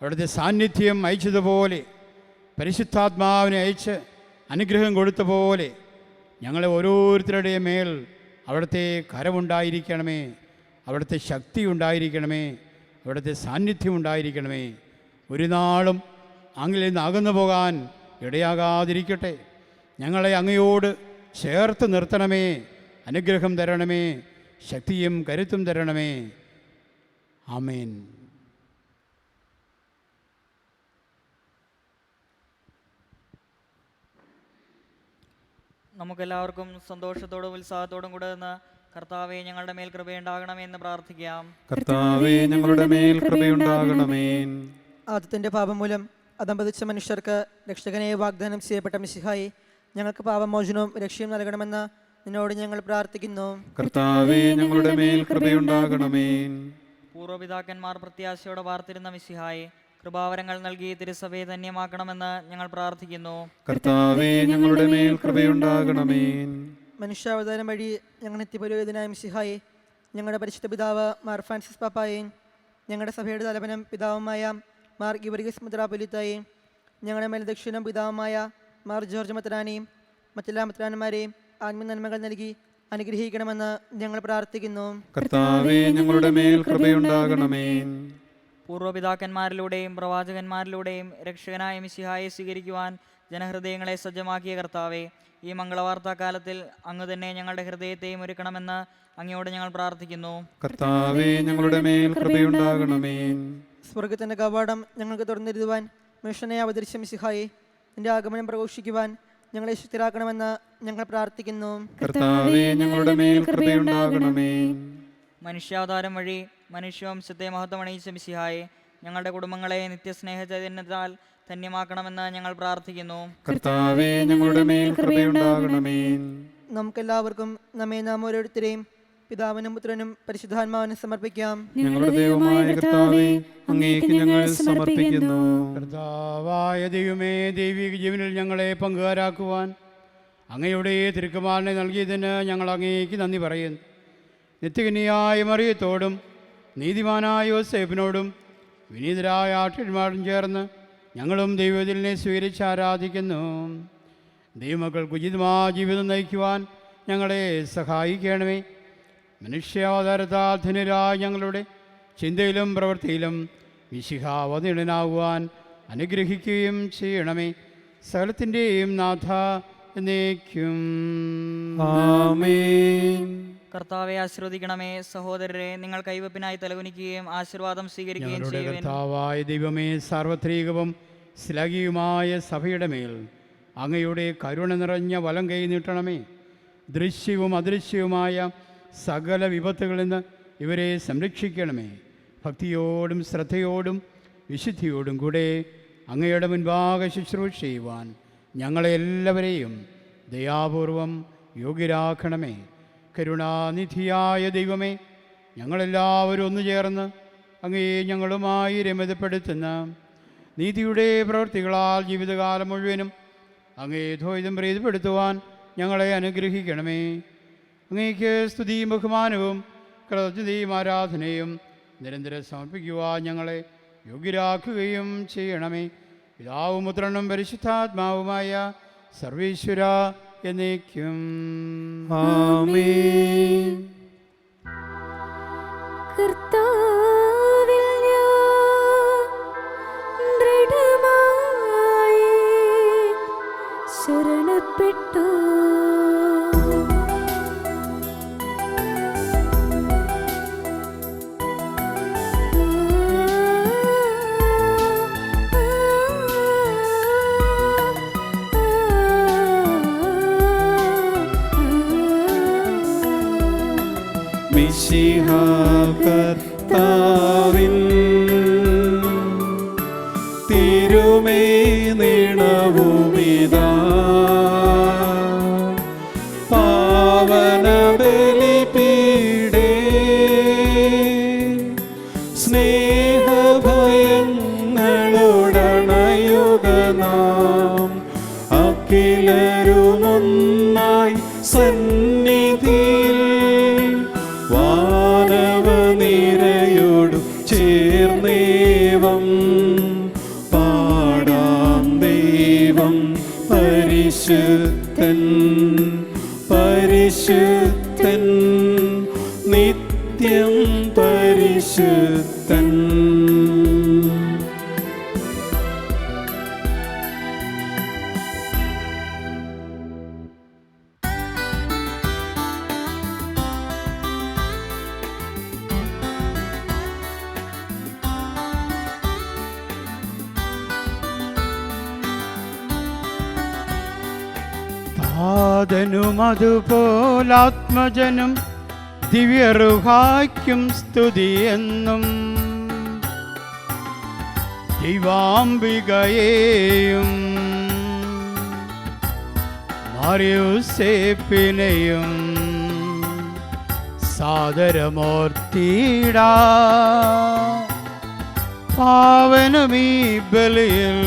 അവിടുത്തെ സാന്നിധ്യം അയച്ചതുപോലെ, പരിശുദ്ധാത്മാവിനെ അയച്ച് അനുഗ്രഹം കൊടുത്ത പോലെ ഞങ്ങളെ ഓരോരുത്തരുടെയും മേൽ അവിടുത്തെ കരമുണ്ടായിരിക്കണമേ, അവിടുത്തെ ശക്തി ഉണ്ടായിരിക്കണമേ, അവിടുത്തെ സാന്നിധ്യം ഉണ്ടായിരിക്കണമേ. ഒരു നാളും അങ്ങിൽ നിന്ന് അകന്നു പോകാൻ ഇടയാകാതിരിക്കട്ടെ. ഞങ്ങളെ അങ്ങയോട് ചേർത്ത് നിർത്തണമേ, അനുഗ്രഹം തരണമേ, ശക്തിയും കരുത്തും തരണമേ. ആമേൻ. നമുക്കെല്ലാവർക്കും സന്തോഷത്തോടും ഉത്സാഹത്തോടും കൂടെ നിന്ന് കർത്താവെ ഞങ്ങളുടെ മേൽ കൃപയുണ്ടാകണമേ എന്ന് പ്രാർത്ഥിക്കാം. കർത്താവേ ഞങ്ങളുടെ മേൽ കൃപയുണ്ടാകണമേ. ആദത്തിന്റെ പാപം മൂലം അധംപതിച്ച മനുഷ്യർക്ക് രക്ഷകനെ വാഗ്ദാനം ചെയ്യപ്പെട്ട മിശിഹായി ഞങ്ങൾക്ക് പാപമോചനവും രക്ഷയും നൽകണമെന്ന് നിന്നോട് ഞങ്ങൾ പ്രാർത്ഥിക്കുന്നു. കർത്താവേ ഞങ്ങളുടെ മേൽ കൃപയുണ്ടാകണമേ. പൂർവ്വപിതാക്കന്മാർ പ്രത്യാശയോടെ വാർത്തിരുന്ന മിശിഹായെ കൃപാവരങ്ങൾ നൽകി തിരുസഭയെ ധന്യമാക്കണമെന്ന് ഞങ്ങൾ പ്രാർത്ഥിക്കുന്നു. കർത്താവേ ഞങ്ങളുടെ മേൽ കൃപയുണ്ടാകണമേ. മനുഷ്യാവതാരം വഴി ഞങ്ങൾ നിത്യപുരോഹിതനായ മിശിഹായെ ഞങ്ങളുടെ പരിശുദ്ധ പിതാവ് മാർ ഫ്രാൻസിസ് പാപ്പായെയും ഞങ്ങളുടെ സഭയുടെ തലവനും പിതാവുമായ മാർ ഗിവർഗീസ് മെത്രാപ്പൊലീത്തായെയും ഞങ്ങളുടെ മേൽദക്ഷിണും പിതാവുമായ മാർ ജോർജ് മെത്രാനെയും മറ്റെല്ലാ മെത്രാന്മാരെയും ആത്മനന്മകൾ നൽകി അനുഗ്രഹിക്കണമെന്ന് ഞങ്ങൾ പ്രാർത്ഥിക്കുന്നു. കർത്താവേ ഞങ്ങളുടെ മേൽ കൃപയുണ്ടാകണമേ. പൂർവ്വപിതാക്കന്മാരിലൂടെയും പ്രവാചകന്മാരിലൂടെയും രക്ഷകനായ മിശിഹായെ സ്വീകരിക്കുവാൻ ജനഹൃദയങ്ങളെ സജ്ജമാക്കിയ കർത്താവെ, ഈ മംഗളവാർത്താക്കാലത്തിൽ അങ്ങ് തന്നെ ഞങ്ങളുടെ ഹൃദയത്തെയും ഒരുക്കണമെന്ന് അങ്ങയോട് ഞങ്ങൾ പ്രാർത്ഥിക്കുന്നു. കർത്താവേ ഞങ്ങളുടെ മേൽ കൃപയുണ്ടാകണമേ. സ്വർഗത്തിൻ്റെ കവാടം ഞങ്ങൾക്ക് തുറന്നിരുത്തുവാൻ മനുഷ്യനെ അവതരിച്ച മിശിഹായെ നിന്റെ ആഗമനം പ്രഘോഷിക്കുവാൻ ഞങ്ങളെ ശക്തരാക്കണമെന്ന് ഞങ്ങൾ പ്രാർത്ഥിക്കുന്നു. കർത്താവേ ഞങ്ങളുടെ മേൽ കൃപയുണ്ടാകണമേ. മനുഷ്യാവതാരം വഴി മനുഷ്യവംശത്തെ മഹത്വമണിയിച്ച മിശിഹായെ ഞങ്ങളുടെ കുടുംബങ്ങളെ നിത്യസ്നേഹ ചൈതന്യത്താൽ ധന്യമാക്കണമെന്ന് ഞങ്ങൾ പ്രാർത്ഥിക്കുന്നു. കർത്താവേ ഞങ്ങളുടെ മേൽ കൃപയുണ്ടാകണമേ. നമുക്കെല്ലാവർക്കും നമ്മെ നാം ഓരോരുത്തരെയും പിതാവിനും പുത്രനും പരിശുദ്ധാത്മാവിനും സമർപ്പിക്കാം. ഞങ്ങളുടെ ദൈവമായ കർത്താവേ അങ്ങേക്ക് ഞങ്ങൾ സമർപ്പിക്കുന്നു. കർത്താവായ ദൈവമേ, ദൈവിക ജീവനിൽ ഞങ്ങളെ പങ്കുകാരാക്കുവാൻ അങ്ങയുടെ തിരുക്കുമാരനെ നൽകിയതിന് ഞങ്ങൾ അങ്ങേക്ക് നന്ദി പറയുന്നു. നിത്യകന്യായ മറിയത്തോടും നീതിമാനായ യോസേഫിനോടും വിനീതരായ ആട്ടിന്മാരും ചേർന്ന് ഞങ്ങളും ദൈവത്തിനെ സ്വീകരിച്ച് ആരാധിക്കുന്നു. ദൈവമക്കൾക്ക് ഉചിതമായ ജീവിതം നയിക്കുവാൻ ഞങ്ങളെ സഹായിക്കണമേ. മനുഷ്യാവതാരത്താൽ ധന്യരായ ഞങ്ങളുടെ ചിന്തയിലും പ്രവൃത്തിയിലും മിശിഹാവതീർണനാകുവാൻ അനുഗ്രഹിക്കുകയും ചെയ്യണമേ. സകലത്തിൻ്റെയും നാഥ എന്നേക്കും ആമേൻ. കർത്താവെ ആശീർവദിക്കണമേ. സഹോദരരെ, നിങ്ങൾ കൈവപ്പിനായി തലകുനിക്കുകയും ആശീർവാദം സ്വീകരിക്കുകയും ഞങ്ങളുടെ ചെയ്യുവിൻ. കർത്താവായ ദൈവമേ, സാർവത്രികവും ശ്ലാഘിയുമായ സഭയുടെ മേൽ അങ്ങയുടെ കരുണ നിറഞ്ഞ വലം കൈ നീട്ടണമേ. ദൃശ്യവും അദൃശ്യവുമായ സകല വിപത്തുകളിൽ നിന്ന് ഇവരെ സംരക്ഷിക്കണമേ. ഭക്തിയോടും ശ്രദ്ധയോടും വിശുദ്ധിയോടും കൂടെ അങ്ങയുടെ മുൻപാകെ ശുശ്രൂഷ ചെയ്യുവാൻ ഞങ്ങളെ എല്ലാവരെയും ദയാപൂർവം യോഗ്യരാക്കണമേ. കരുണാനിധിയായ ദൈവമേ, ഞങ്ങളെല്ലാവരും ഒന്നു ചേർന്ന് അങ്ങയെ ഞങ്ങളുമായി രമ്യതപ്പെടുത്തുന്ന നീതിയുടെ പ്രവൃത്തികളാൽ ജീവിതകാലം മുഴുവനും അങ്ങയെ ദ്വൈതം പ്രീതിപ്പെടുത്തുവാൻ ഞങ്ങളെ അനുഗ്രഹിക്കണമേ. അങ്ങേക്ക് സ്തുതിയും ബഹുമാനവും കൃതജ്ഞതയും ആരാധനയും നിരന്തരം സമർപ്പിക്കുവാൻ ഞങ്ങളെ യോഗ്യരാക്കുകയും ചെയ്യണമേ. പിതാവും പുത്രനും പരിശുദ്ധാത്മാവുമായ സർവീശ്വര എന്നേക്കും ആമേൻ. കർത്താവിൽ ഞാൻ ദൃഢമായി ശരണപ്പെട്ടു. മിശിഹാ കർത്താവിൻ തിരുമേനിണവുമിതാ പാവന ബലിപീഠേ സ്നേഹഭയങ്ങളോടണയുക നാം അഖിലരുമൊന്നായി സന്നിധിയിൽ വാനവനിരയോടു ചേർന്നേവം പാടാം. ദൈവം പരിശുദ്ധൻ പരിശുദ്ധൻ നിത്യം പരിശുദ്ധൻ. ആദനും അതുപോലാത്മജനും ദിവ്യറുഹായ്ക്കും സ്തുതിയെന്നും ദൈവാംബികയെയും മറിയൂസേപ്പിനെയും സാദരമൂർത്തിയിടാ പാവനമീ ബലിയിൽ.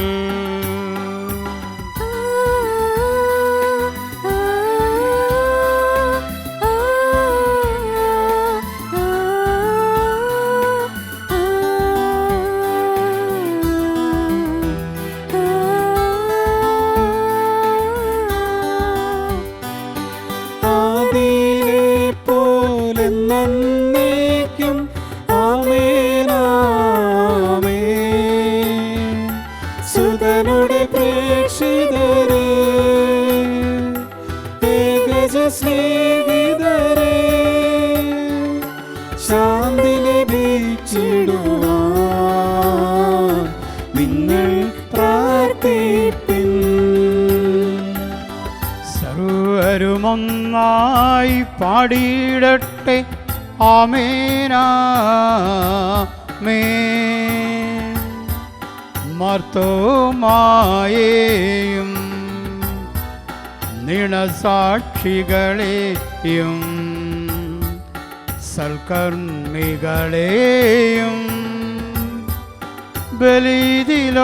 സർവരുമൊന്നായി പാടിയിടട്ടെ ആമേനാമേൻ. മർത്തോമായേയും നിണസാക്ഷികളെയും സൽക്കർമ്മികളെയും ബലിതിലോർത്തിടാ.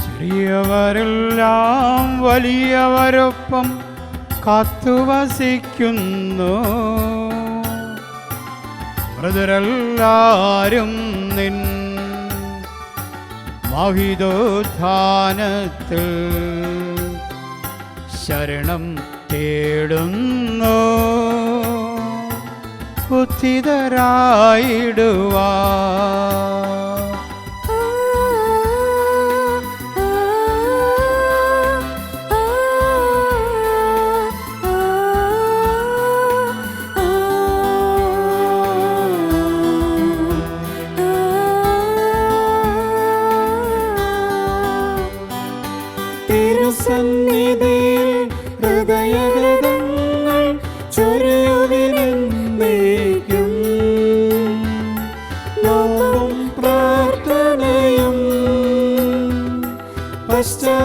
ചെറിയവരെല്ലാം വലിയവരൊപ്പം കാത്തുവസിക്കുന്നു. മൃതരെല്ലാരും നിൻ മഹിതോത്ഥാനത്തിൽ ശരണം തേടുന്നു. ഉത്തിതരായിടുവാ. ഹൃദയഹൃദങ്ങൾ ചൊരിയുവിനെന്നേക്കും നോമ്പും പ്രാർത്ഥനയും പശ്ചാത്താപവുമാ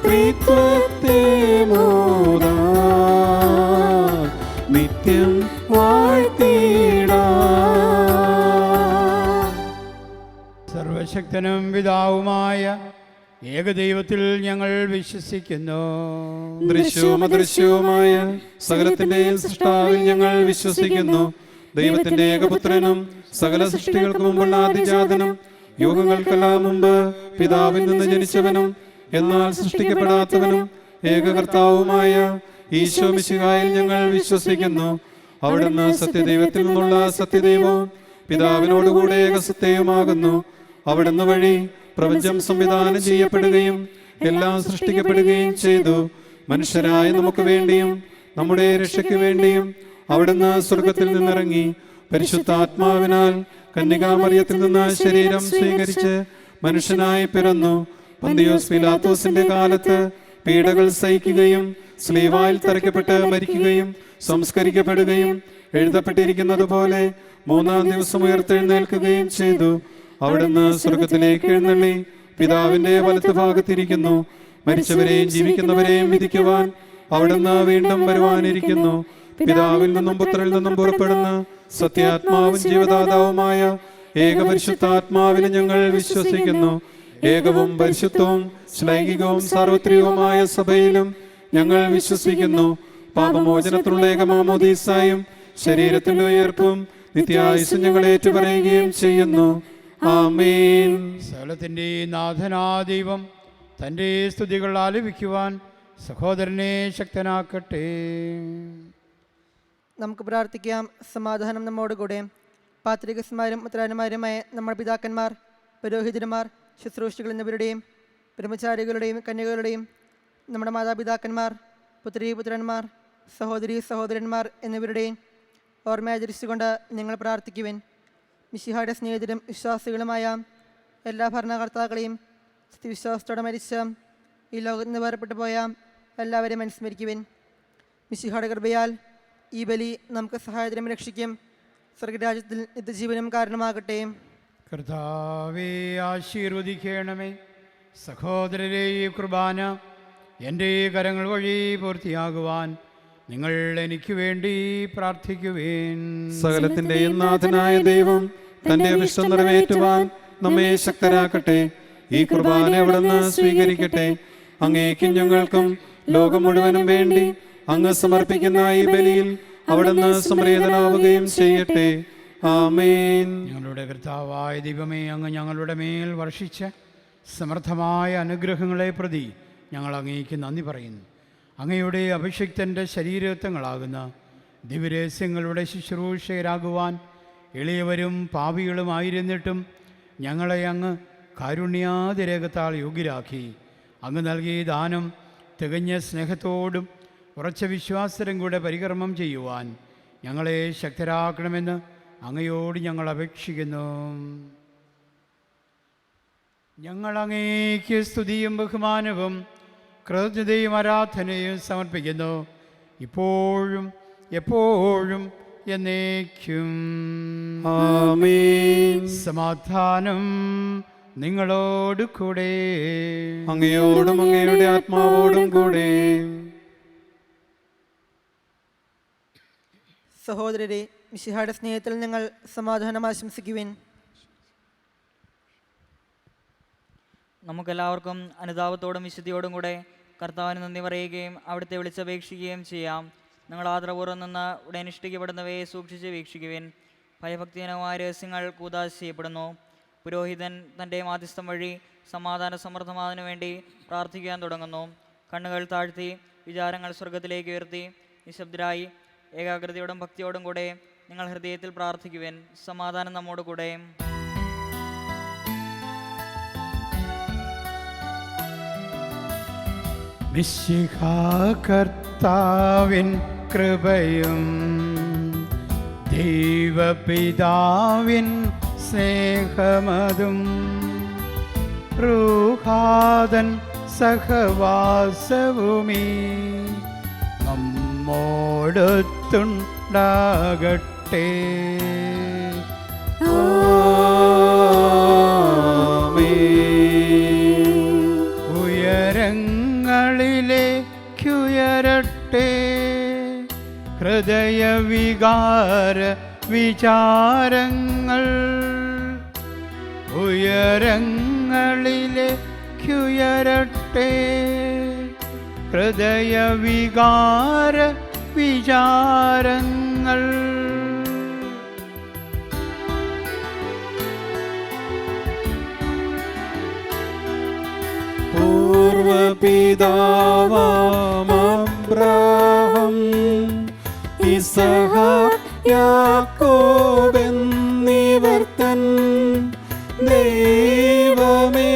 ത്രിത്വത്തെ മോദാ നിത്യം വാഴ്ത്തിടാം. സർവശക്തനും പിതാവുമായ ഏകദൈവത്തിൽ ഞങ്ങൾ വിശ്വസിക്കുന്നു. ദൃശ്യവും അദൃശ്യവുമായ സകലത്തിന്റെയും സൃഷ്ടാവിൽ ഞങ്ങൾ വിശ്വസിക്കുന്നു. ദൈവത്തിന്റെ ഏകപുത്രനും സകല സൃഷ്ടികൾക്ക് മുമ്പുള്ള ആദിജാതനും യുഗങ്ങൾക്കെല്ലാം മുമ്പ് പിതാവിൽ നിന്ന് ജനിച്ചവനും എന്നാൽ സൃഷ്ടിക്കപ്പെടാത്തവനും ഏകകർത്താവുമായ ഈശോ മിശിഹായിൽ ഞങ്ങൾ വിശ്വസിക്കുന്നു. അവിടുന്ന് സത്യദൈവത്തിൽ നിന്നുള്ള സത്യദൈവവും പിതാവിനോടുകൂടെ ഏകസത്യവുമാകുന്നു. അവിടുന്ന് വഴി പ്രപഞ്ചം സംവിധാനം ചെയ്യപ്പെടുകയും എല്ലാം സൃഷ്ടിക്കപ്പെടുകയും ചെയ്തു. മനുഷ്യരായ നമുക്ക് വേണ്ടിയും നമ്മുടെ രക്ഷയ്ക്ക് വേണ്ടിയും അവിടുന്ന് സ്വർഗത്തിൽ നിന്നിറങ്ങി പരിശുദ്ധാത്മാവിനാൽ കന്യകാമറിയത്തിൽ നിന്ന് ശരീരം സ്വീകരിച്ച് മനുഷ്യനായി പിറന്നു. പന്തിയോസ് പീലാത്തോസിന്റെ കാലത്ത് പീഡകൾ സഹിക്കുകയും സ്ലീവായിൽ തറയ്ക്കപ്പെട്ട് മരിക്കുകയും സംസ്കരിക്കപ്പെടുകയും എഴുതപ്പെട്ടിരിക്കുന്നത് പോലെ മൂന്നാം ദിവസം ഉയർത്തെഴുന്നേൽക്കുകയും ചെയ്തു. അവിടുന്ന് സ്വർഗത്തിലേക്ക് എഴുന്നള്ളി പിതാവിന്റെ വലത്ത് ഭാഗത്തിരിക്കുന്നു. മരിച്ചവരെയും ജീവിക്കുന്നവരെയും വിധിക്കുവാൻ അവിടുന്ന് വീണ്ടും വരുവാനിരിക്കുന്നു. പിതാവിൽ നിന്നും പുത്രനിൽ നിന്നും പുറപ്പെടുന്ന സത്യാത്മാവും ജീവദാതാവുമായ ഏകപരിശുദ്ധാത്മാവിനെ ഞങ്ങൾ വിശ്വസിക്കുന്നു. ഏകവും പരിശുദ്ധവും ശ്ലൈംഗികവും സാർവത്രികവുമായ സഭയിലും ഞങ്ങൾ വിശ്വസിക്കുന്നു. പാപമോചനത്തിലുള്ള ഏകമാമോദീസായും ശരീരത്തിന്റെ ഉയർപ്പും നിത്യായുസ്സും ഞങ്ങൾ ഏറ്റുപറയുകയും ചെയ്യുന്നു. ആമേൻ. സകലത്തിൻ്റെ നാഥനാ ദൈവം തൻ്റെ സ്തുതികൾ ആലപിക്കുവാൻ സഹോദരനെ ശക്തനാക്കട്ടെ. നമുക്ക് പ്രാർത്ഥിക്കാം. സമാധാനം നമ്മോടുകൂടെ. പാത്രികന്മാരും ഉത്തരാന്മാരുമായ നമ്മുടെ പിതാക്കന്മാർ, പുരോഹിതന്മാർ, ശുശ്രൂഷികൾ എന്നിവരുടെയും ബ്രഹ്മചാരികളുടെയും കന്യകളുടെയും നമ്മുടെ മാതാപിതാക്കന്മാർ, പുത്രീപുത്രന്മാർ, സഹോദരീ സഹോദരന്മാർ എന്നിവരുടെയും ഓർമ്മയാചരിച്ചുകൊണ്ട് നിങ്ങൾ പ്രാർത്ഥിക്കുവിൻ. മിശിഹായുടെ സ്നേഹിതരും വിശ്വാസികളുമായ എല്ലാ ഭരണകർത്താക്കളെയും വിശ്വാസത്തോടെ മരിച്ച ഈ ലോകത്ത് നിന്ന് വേർപെട്ടു പോയ എല്ലാവരെയും അനുസ്മരിക്കുവിൻ. മിശിഹായുടെ കൃപയാൽ ഈ ബലി നമുക്ക് സഹായത്തിനും രക്ഷിക്കും സ്വർഗരാജ്യത്തിൽ നിത്യജീവനും കാരണമാകട്ടെ. കർത്താവേ, ആശീർവദിക്കണമേ. സഹോദരരെ, ഈ കുർബാന എൻ്റെ കരങ്ങൾ വഴി പൂർത്തിയാകുവാൻ നിങ്ങൾ എനിക്ക് വേണ്ടി പ്രാർത്ഥിക്കുവേൻ. സകലത്തിന്റെയും നാഥനായ ദൈവം തന്റെ അഭിഷ്ടം നിറവേറ്റുവാൻ നമ്മെ ശക്തരാക്കട്ടെ. ഈ കുർബാന അവിടുന്ന് സ്വീകരിക്കട്ടെ. അങ്ങേക്കും ഞങ്ങൾക്കും ലോകം മുഴുവനും വേണ്ടി അങ്ങ് സമർപ്പിക്കുന്ന ഈ ബലിയിൽ അവിടുന്ന് സംപ്രീതനാവുകയും ചെയ്യട്ടെ. ആമേൻ. ഞങ്ങളുടെ കർത്താവായ ദൈവമേ, അങ്ങ് ഞങ്ങളുടെ മേൽ വർഷിച്ച സമർത്ഥമായ അനുഗ്രഹങ്ങളെ പ്രതി ഞങ്ങൾ അങ്ങേക്ക് നന്ദി പറയുന്നു. അങ്ങയുടെ അഭിഷിക്തൻ്റെ ശരീരത്വങ്ങളാകുന്ന ദിവ്യരഹസ്യങ്ങളുടെ ശുശ്രൂഷകരാകുവാൻ എളിയവരും പാപികളുമായിരുന്നിട്ടും ഞങ്ങളെ അങ്ങ് കാരുണ്യാതിരേകത്താൽ യോഗ്യരാക്കി. അങ്ങ് നൽകിയ ദാനം തികഞ്ഞ സ്നേഹത്തോടും ഉറച്ച വിശ്വാസരും കൂടെ പരികർമ്മം ചെയ്യുവാൻ ഞങ്ങളെ ശക്തരാക്കണമെന്ന് അങ്ങയോട് ഞങ്ങൾ അപേക്ഷിക്കുന്നു. ഞങ്ങൾ അങ്ങേക്ക് സ്തുതിയും ബഹുമാനവും കൃതജ്ഞതയും ആരാധനയും സമർപ്പിക്കുന്നു, ഇപ്പോഴും എപ്പോഴും എന്നേക്കും. ആമേൻ. സമാധാനം നിങ്ങളോട് കൂടെ. അങ്ങയോടും അങ്ങയുടെ ആത്മാവോടും കൂടെ. സഹോദരരെ, മിശിഹായുടെ സ്നേഹത്തിൽ നിങ്ങൾ സമാധാനം ആശംസിക്കുവിൻ. നമുക്കെല്ലാവർക്കും അനുതാപത്തോടും വിശുദ്ധിയോടും കൂടെ കർത്താവിന് നന്ദി പറയുകയും അവിടുത്തെ വിളിച്ചപേക്ഷിക്കുകയും ചെയ്യാം. നിങ്ങൾ ആദരപൂർവ്വം നിന്ന് ഇവിടെ അനുഷ്ഠിക്കപ്പെടുന്നവയെ സൂക്ഷിച്ച് വീക്ഷിക്കുവിൻ. ഭയഭക്തിജനകമായ രഹസ്യങ്ങൾ കൂദാശ ചെയ്യപ്പെടുന്നു. പുരോഹിതൻ തൻ്റെ മാധ്യസ്ഥം വഴി സമാധാന സമൃദ്ധമാതിനു വേണ്ടി പ്രാർത്ഥിക്കാൻ തുടങ്ങുന്നു. കണ്ണുകൾ താഴ്ത്തി വിചാരങ്ങൾ സ്വർഗത്തിലേക്ക് ഉയർത്തി നിശബ്ദരായി ഏകാഗ്രതയോടും ഭക്തിയോടും കൂടെ നിങ്ങൾ ഹൃദയത്തിൽ പ്രാർത്ഥിക്കുവിൻ. സമാധാനം നമ്മോട് കൂടെ. മിശിഹാ കർത്താവിൻ കൃപയും ദൈവപിതാവിൻ സ്നേഹമതും റൂഹാദൻ സഹവാസവുമീ നമ്മോടൊത്തുണ്ടാകട്ടെ. ഉയരങ്ങളിലേക്കുയരട്ടെ ഹൃദയവികാര വിചാരങ്ങൾ. ഉയരങ്ങളിലേക്കുയരട്ടെ ഹൃദയവികാര വിചാരങ്ങൾ. പൂർവപിതാവാം അബ്രാഹം ഇസഹാക്ക് യാക്കോബ് എന്നിവർ തൻ ദൈവമേ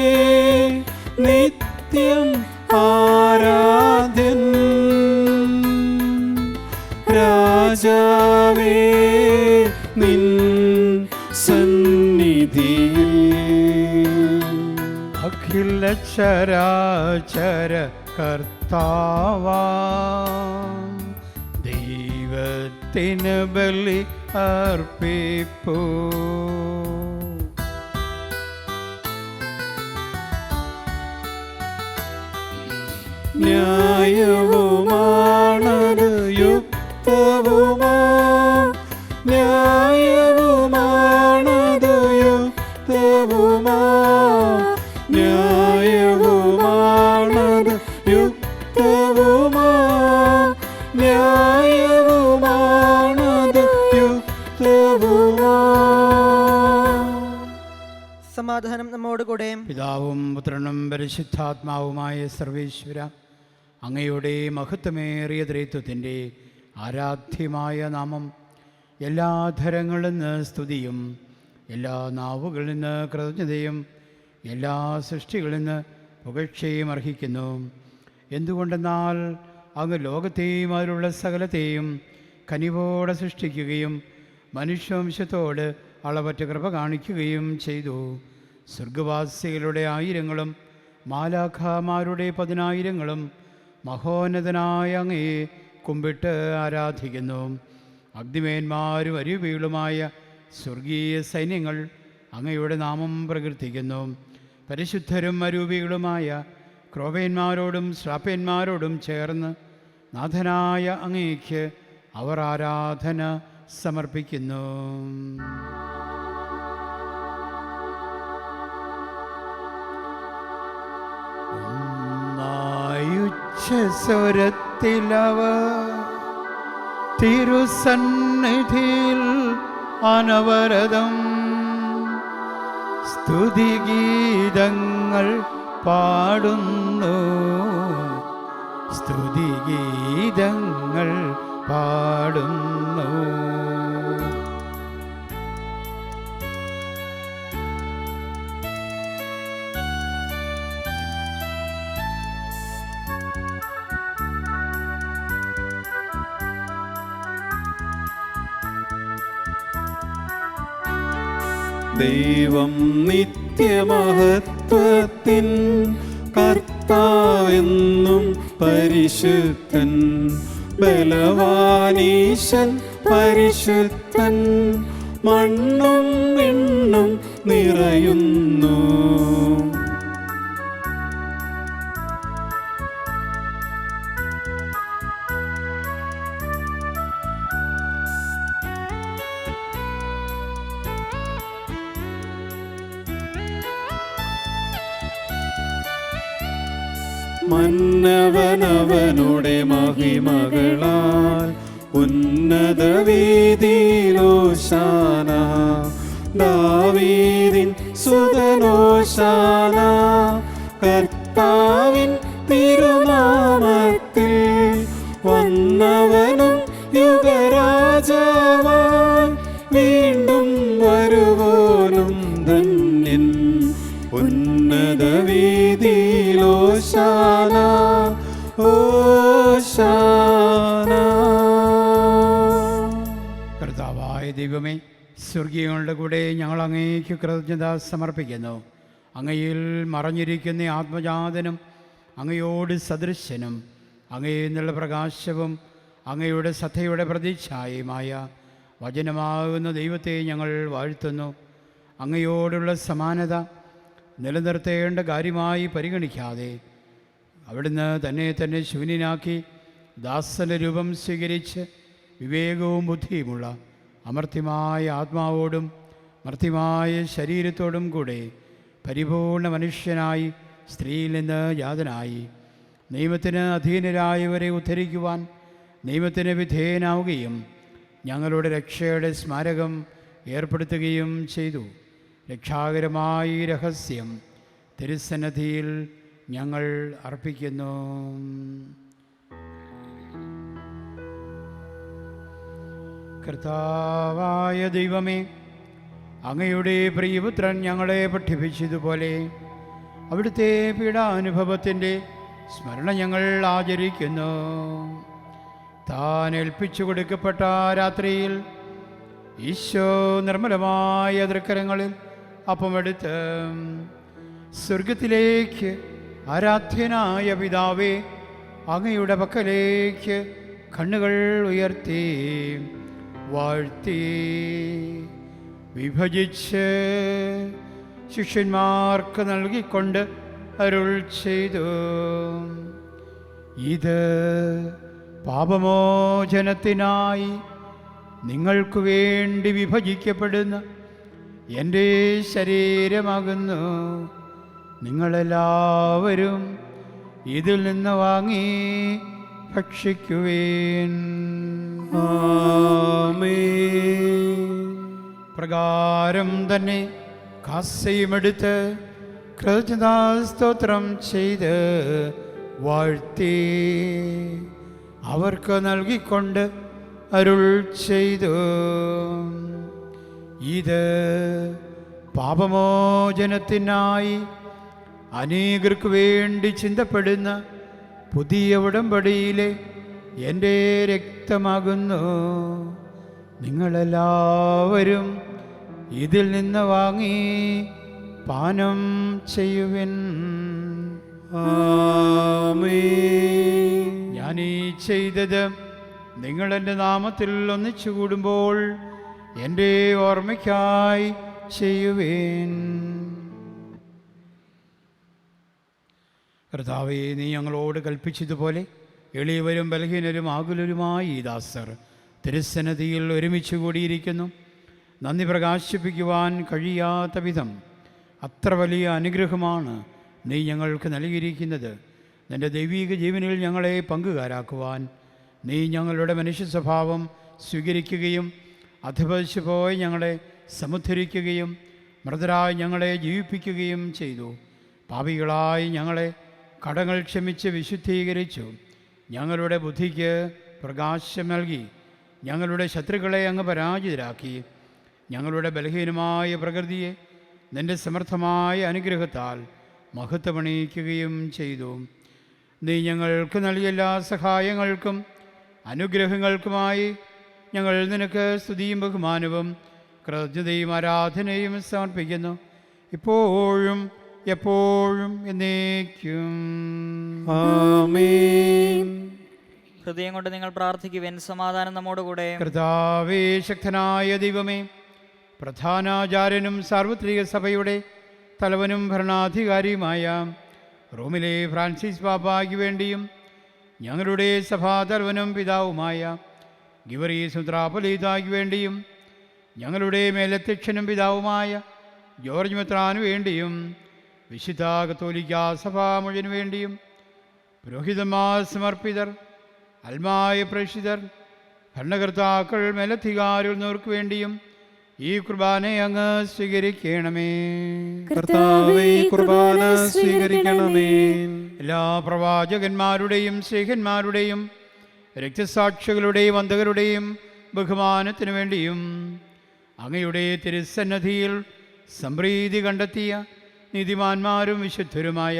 നിത്യം ആരാധ്യൻ. രാജാവേ നിൻ സന്നിധിയിൽ അഖില ചരാചര കർത്താവാ ദൈവത്തിന് ബലി അർപ്പിപ്പൂ. ന്യായവുമാണത് യുക്തവുമാ ന്യായവുമാണത് യുക്തവുമാ ന്യായവുമാണത് യുക്തവുമാ ന്യായവുമാണത് യുക്തവുമാ. സമാധാനം നമ്മോടുകൂടെ. പിതാവും പുത്രനും പരിശുദ്ധാത്മാവുമായ സർവേശ്വര, അങ്ങയുടെ മഹത്വമേറിയ ത്രിത്വത്തിൻ്റെ ആരാധ്യമായ നാമം എല്ലാ ധരങ്ങളിൽ നിന്ന് സ്തുതിയും എല്ലാ നാവുകളിൽ നിന്ന് കൃതജ്ഞതയും എല്ലാ സൃഷ്ടികളിൽ നിന്ന് പുകഴ്ചയും അർഹിക്കുന്നു. എന്തുകൊണ്ടെന്നാൽ അങ്ങ് ലോകത്തെയും അതിലുള്ള സകലത്തെയും കനിവോടെ സൃഷ്ടിക്കുകയും മനുഷ്യവംശത്തോട് അളവറ്റ കൃപ കാണിക്കുകയും ചെയ്തു. സ്വർഗവാസികളുടെ ആയിരങ്ങളും മാലാഖമാരുടെ 10,000ങ്ങളും മഹോന്നതനായ അങ്ങയെ കുമ്പിട്ട് ആരാധിക്കുന്നു. അഗ്നിമേന്മാരും അരൂപികളുമായ സ്വർഗീയ സൈന്യങ്ങൾ അങ്ങയുടെ നാമം പ്രകീർത്തിക്കുന്നു. പരിശുദ്ധരും അരൂപികളുമായ ക്രോവേന്മാരോടും ശ്രാപ്യന്മാരോടും ചേർന്ന് നാഥനായ അങ്ങയ്ക്ക് അവർ ആരാധന സമർപ്പിക്കുന്നു. ഉച്ചസ്വരത്തിലവർ തിരുസന്നിധിയിൽ അനവരതം സ്തുതിഗീതങ്ങൾ പാടുന്നു, സ്തുതിഗീതങ്ങൾ പാടുന്നു. ദൈവം നിത്യമഹത്വത്തിൻ കർത്താവെന്നും പരിശുദ്ധൻ, ബലവാനീശൻ പരിശുദ്ധൻ, മണ്ണും വിണ്ണും നിറയുന്നു. മന്നവനവനുടെ മഹിമകളാൽ ഉന്നത വീതിയിലോശാന, ദാവീദിൻ സുതനോശാന. കർത്താവിൻ തിരുനാമത്തിൽ വന്നവനും യുഗരാജാവാൻ വീണ്ടും വരുവോനും ധന്യൻ. ഉന്നത വീതിയിലോശാന ഓശാന. കർത്താവായ ദൈവമേ, സ്വർഗീയങ്ങളുടെ കൂടെ ഞങ്ങൾ അങ്ങേക്ക് കൃതജ്ഞത സമർപ്പിക്കുന്നു. അങ്ങയിൽ മറഞ്ഞിരിക്കുന്ന ആത്മജാതനും അങ്ങയോട് സദൃശ്യനും അങ്ങയിൽ നിന്നുള്ള പ്രകാശവും അങ്ങയുടെ സത്തയുടെ പ്രതിച്ഛായയുമായ വചനമാകുന്ന ദൈവത്തെ ഞങ്ങൾ വാഴ്ത്തുന്നു. അങ്ങയോടുള്ള സമാനത നിലനിർത്തേണ്ട കാര്യമായി പരിഗണിക്കാതെ അവിടുന്ന് തന്നെ ശൂന്യനാക്കി ദാസന്റെ രൂപം സ്വീകരിച്ച് വിവേകവും ബുദ്ധിയുമുള്ള അമർത്യമായ ആത്മാവോടും മർത്യമായ ശരീരത്തോടും കൂടെ പരിപൂർണ മനുഷ്യനായി സ്ത്രീയിൽ നിന്ന് ജാതനായി നിയമത്തിന് അധീനരായവരെ ഉദ്ധരിക്കുവാൻ നിയമത്തിന് വിധേയനാവുകയും ഞങ്ങളുടെ രക്ഷയുടെ സ്മാരകം ഏർപ്പെടുത്തുകയും ചെയ്തു. രക്ഷാകരമായ രഹസ്യം തിരുസന്നിധിയിൽ ഞങ്ങൾ അർപ്പിക്കുന്നു. കർത്താവായ ദൈവമേ, അങ്ങയുടെ പ്രിയപുത്രൻ ഞങ്ങളെ പഠിപ്പിച്ചതുപോലെ അവിടുത്തെ പീഡാനുഭവത്തിൻ്റെ സ്മരണ ഞങ്ങൾ ആചരിക്കുന്നു. താൻ ഏൽപ്പിച്ചു കൊടുക്കപ്പെട്ട രാത്രിയിൽ ഈശോ നിർമ്മലമായ തൃക്കരങ്ങളിൽ അപ്പമെടുത്ത് സ്വർഗത്തിലേക്ക് ആരാധ്യനായ പിതാവേ, അങ്ങയുടെ പക്കലേക്ക് കണ്ണുകൾ ഉയർത്തി വാഴ്ത്തി വിഭജിച്ച് ശിഷ്യന്മാർക്ക് നൽകിക്കൊണ്ട് അരുൾ ചെയ്തു: ഇത് പാപമോചനത്തിനായി നിങ്ങൾക്കു വേണ്ടി വിഭജിക്കപ്പെടുന്ന എൻ്റെ ശരീരമാകുന്നു. നിങ്ങളെല്ലാവരും ഇതിൽ നിന്ന് വാങ്ങി ഭക്ഷിക്കുവേൻ. പ്രകാരം തന്നെ കാസയുമെടുത്ത് കൃതജ്ഞതാസ്തോത്രം ചെയ്ത് വാഴ്ത്തി അവർക്ക് നൽകിക്കൊണ്ട് അരുൾ ചെയ്തു, ഇത് പാപമോചനത്തിനായി അനേകർക്ക് വേണ്ടി ചിന്തപ്പെടുന്ന പുതിയ ഉടമ്പടിയിലെ എൻ്റെ രക്തമാകുന്നു. നിങ്ങളെല്ലാവരും ഇതിൽ നിന്ന് വാങ്ങി പാനം ചെയ്യുവിൻ. ഞാൻ ഈ ചെയ്തത് നിങ്ങൾ എൻ്റെ നാമത്തിൽ ഒന്നിച്ചു കൂടുമ്പോൾ എൻ്റെ ഓർമ്മയ്ക്കായി ചെയ്യുവേൻ. കർത്താവേ, നീ ഞങ്ങളോട് കൽപ്പിച്ചതുപോലെ എളിയവരും ബലഹീനരും ആകുലരുമായി ഈ ദാസർ തിരുസന്നിധിയിൽ ഒരുമിച്ച് കൂടിയിരിക്കുന്നു. നന്ദി പ്രകാശിപ്പിക്കുവാൻ കഴിയാത്ത വിധം അത്ര വലിയ അനുഗ്രഹമാണ് നീ ഞങ്ങൾക്ക് നൽകിയിരിക്കുന്നത്. നിൻ്റെ ദൈവീക ജീവനിൽ ഞങ്ങളെ പങ്കുകാരാക്കുവാൻ നീ ഞങ്ങളുടെ മനുഷ്യ സ്വഭാവം സ്വീകരിക്കുകയും അധപതിച്ചു പോയി ഞങ്ങളെ സമുദ്ധരിക്കുകയും മൃതരായി ഞങ്ങളെ ജീവിപ്പിക്കുകയും ചെയ്തു. പാപികളായി ഞങ്ങളെ കടങ്ങൾ ക്ഷമിച്ച് വിശുദ്ധീകരിച്ചു. ഞങ്ങളുടെ ബുദ്ധിക്ക് പ്രകാശം നൽകി. ഞങ്ങളുടെ ശത്രുക്കളെ അങ്ങ് പരാജിതരാക്കി. ഞങ്ങളുടെ ബലഹീനമായ പ്രകൃതിയെ നിൻ്റെ സമർത്ഥമായ അനുഗ്രഹത്താൽ മഹത്വമണിയിക്കുകയും ചെയ്തു. നീ ഞങ്ങൾക്ക് നൽകിയ എല്ലാ സഹായങ്ങൾക്കും അനുഗ്രഹങ്ങൾക്കുമായി ഞങ്ങൾ നിനക്ക് സ്തുതിയും ബഹുമാനവും കൃതജ്ഞതയും ആരാധനയും സമർപ്പിക്കുന്നു, ഇപ്പോഴും എപ്പോഴും എന്നേക്കും. ആമേൻ. ഹൃദയം കൊണ്ട് നിങ്ങൾ പ്രാർത്ഥിക്കുവിൻ. സമാധാനം നമ്മോടുകൂടെ. കർത്താവേ, ശക്തനായ ദൈവമേ, പ്രധാനാചാര്യനും സാർവത്രിക സഭയുടെ തലവനും ഭരണാധികാരിയുമായ റോമിലെ ഫ്രാൻസിസ് പാപ്പായ്ക്ക് വേണ്ടിയും ഞങ്ങളുടെ സഭാതലവനും പിതാവുമായ ഗിവറീസ് മെത്രാപ്പൊലീത്തായ്ക്ക് വേണ്ടിയും ഞങ്ങളുടെ മേലധ്യക്ഷനും പിതാവുമായ ജോർജ് മെത്രാനു വേണ്ടിയും വിശുദ്ധ കത്തോലിക്കാ സഭാ മുഴുവനു വേണ്ടിയും പുരോഹിതന്മാർ, സമർപ്പിതർ, അൽമായ പ്രേക്ഷിതർ, ഭരണകർത്താക്കൾ, മേലധികാരികൾ എന്നിവർക്ക് വേണ്ടിയും ഈ കുർബാനയെ അങ്ങ് സ്വീകരിക്കണമേ. കർത്താവേ, കുർബാന സ്വീകരിക്കണമേ. എല്ലാ പ്രവാചകന്മാരുടെയും സ്നേഹന്മാരുടെയും രക്തസാക്ഷികളുടെയും അന്ധകരുടെയും ബഹുമാനത്തിനു വേണ്ടിയും അങ്ങയുടെ തിരുസന്നിധിയിൽ സംപ്രീതി കണ്ടെത്തിയ നീതിമാന്മാരും വിശുദ്ധരുമായ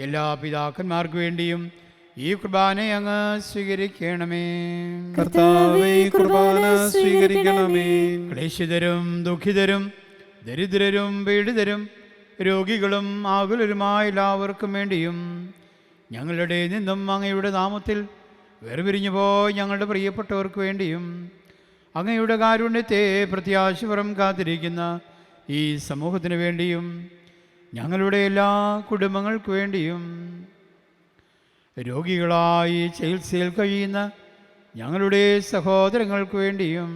എല്ലാ പിതാക്കന്മാർക്കു വേണ്ടിയും ഈ കുർബാനയെ അങ്ങ് സ്വീകരിക്കണമേ. കർത്താവേ, കുർബാന സ്വീകരിക്കണമേ. ക്ലേശിതരും ദുഃഖിതരും ദരിദ്രരും പീഡിതരും രോഗികളും ആകുലരുമായ എല്ലാവർക്കും വേണ്ടിയും ഞങ്ങളുടെ നിന്നും അങ്ങയുടെ നാമത്തിൽ വേർപിരിഞ്ഞു പോയി ഞങ്ങളുടെ പ്രിയപ്പെട്ടവർക്ക് വേണ്ടിയും അങ്ങയുടെ കാരുണ്യത്തെ പ്രത്യാശപരം കാത്തിരിക്കുന്ന ഈ സമൂഹത്തിന് വേണ്ടിയും ഞങ്ങളുടെ എല്ലാ കുടുംബങ്ങൾക്ക് വേണ്ടിയും രോഗികളായി ചികിത്സയിൽ കഴിയുന്ന ഞങ്ങളുടെ സഹോദരങ്ങൾക്ക് വേണ്ടിയും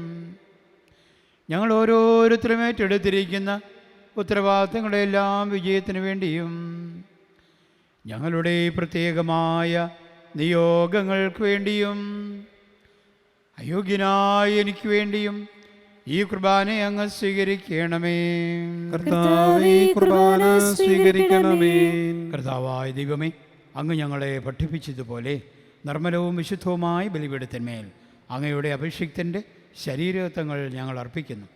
ഞങ്ങൾ ഓരോരുത്തരും ഏറ്റെടുത്തിരിക്കുന്ന ഉത്തരവാദിത്തങ്ങളെല്ലാം വിജയത്തിന് വേണ്ടിയും ഞങ്ങളുടെ പ്രത്യേകമായ നിയോഗങ്ങൾക്ക് വേണ്ടിയും അയോഗ്യനായ എനിക്ക് വേണ്ടിയും ഈ കുർബാനയെ അങ്ങ് സ്വീകരിക്കണമേ. കർത്താവേ, കുർബാന സ്വീകരിക്കണമേ. കർത്താവായ ദൈവമേ, അങ്ങ് ഞങ്ങളെ പഠിപ്പിച്ചതുപോലെ നിർമ്മലവും വിശുദ്ധവുമായ ബലിപീഠത്തിന്മേൽ അങ്ങയുടെ അഭിഷിക്തൻ്റെ ശരീരത്വങ്ങൾ ഞങ്ങൾ അർപ്പിക്കുന്നു.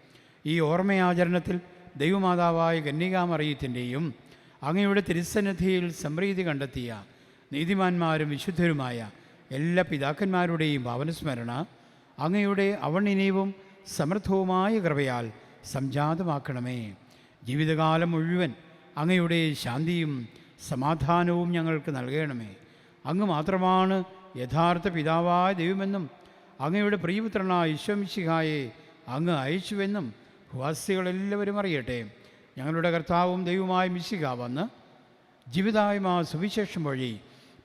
ഈ ഓർമ്മയാചരണത്തിൽ ദൈവമാതാവായ കന്യകാമറിയത്തിൻ്റെയും അങ്ങയുടെ തിരുസന്നിധിയിൽ സംപ്രീതി കണ്ടെത്തിയ നീതിമാന്മാരും വിശുദ്ധരുമായ എല്ലാ പിതാക്കന്മാരുടെയും പാവനസ്മരണ അങ്ങയുടെ അവർണ്ണനീയവും സമൃദ്ധവുമായ കൃപയാൽ സംജാതമാക്കണമേ. ജീവിതകാലം മുഴുവൻ അങ്ങയുടെ ശാന്തിയും സമാധാനവും ഞങ്ങൾക്ക് നൽകണമേ. അങ്ങ് മാത്രമാണ് യഥാർത്ഥ പിതാവായ ദൈവമെന്നും അങ്ങയുടെ പ്രിയപുത്രനായ ഈശോമിശിഹായെ അങ്ങ് അയച്ചുവെന്നും ഭൂവാസികളെല്ലാവരും അറിയട്ടെ. ഞങ്ങളുടെ കർത്താവും ദൈവമായ മിശിഹ വന്ന് ജീവിതായ്മ സുവിശേഷം വഴി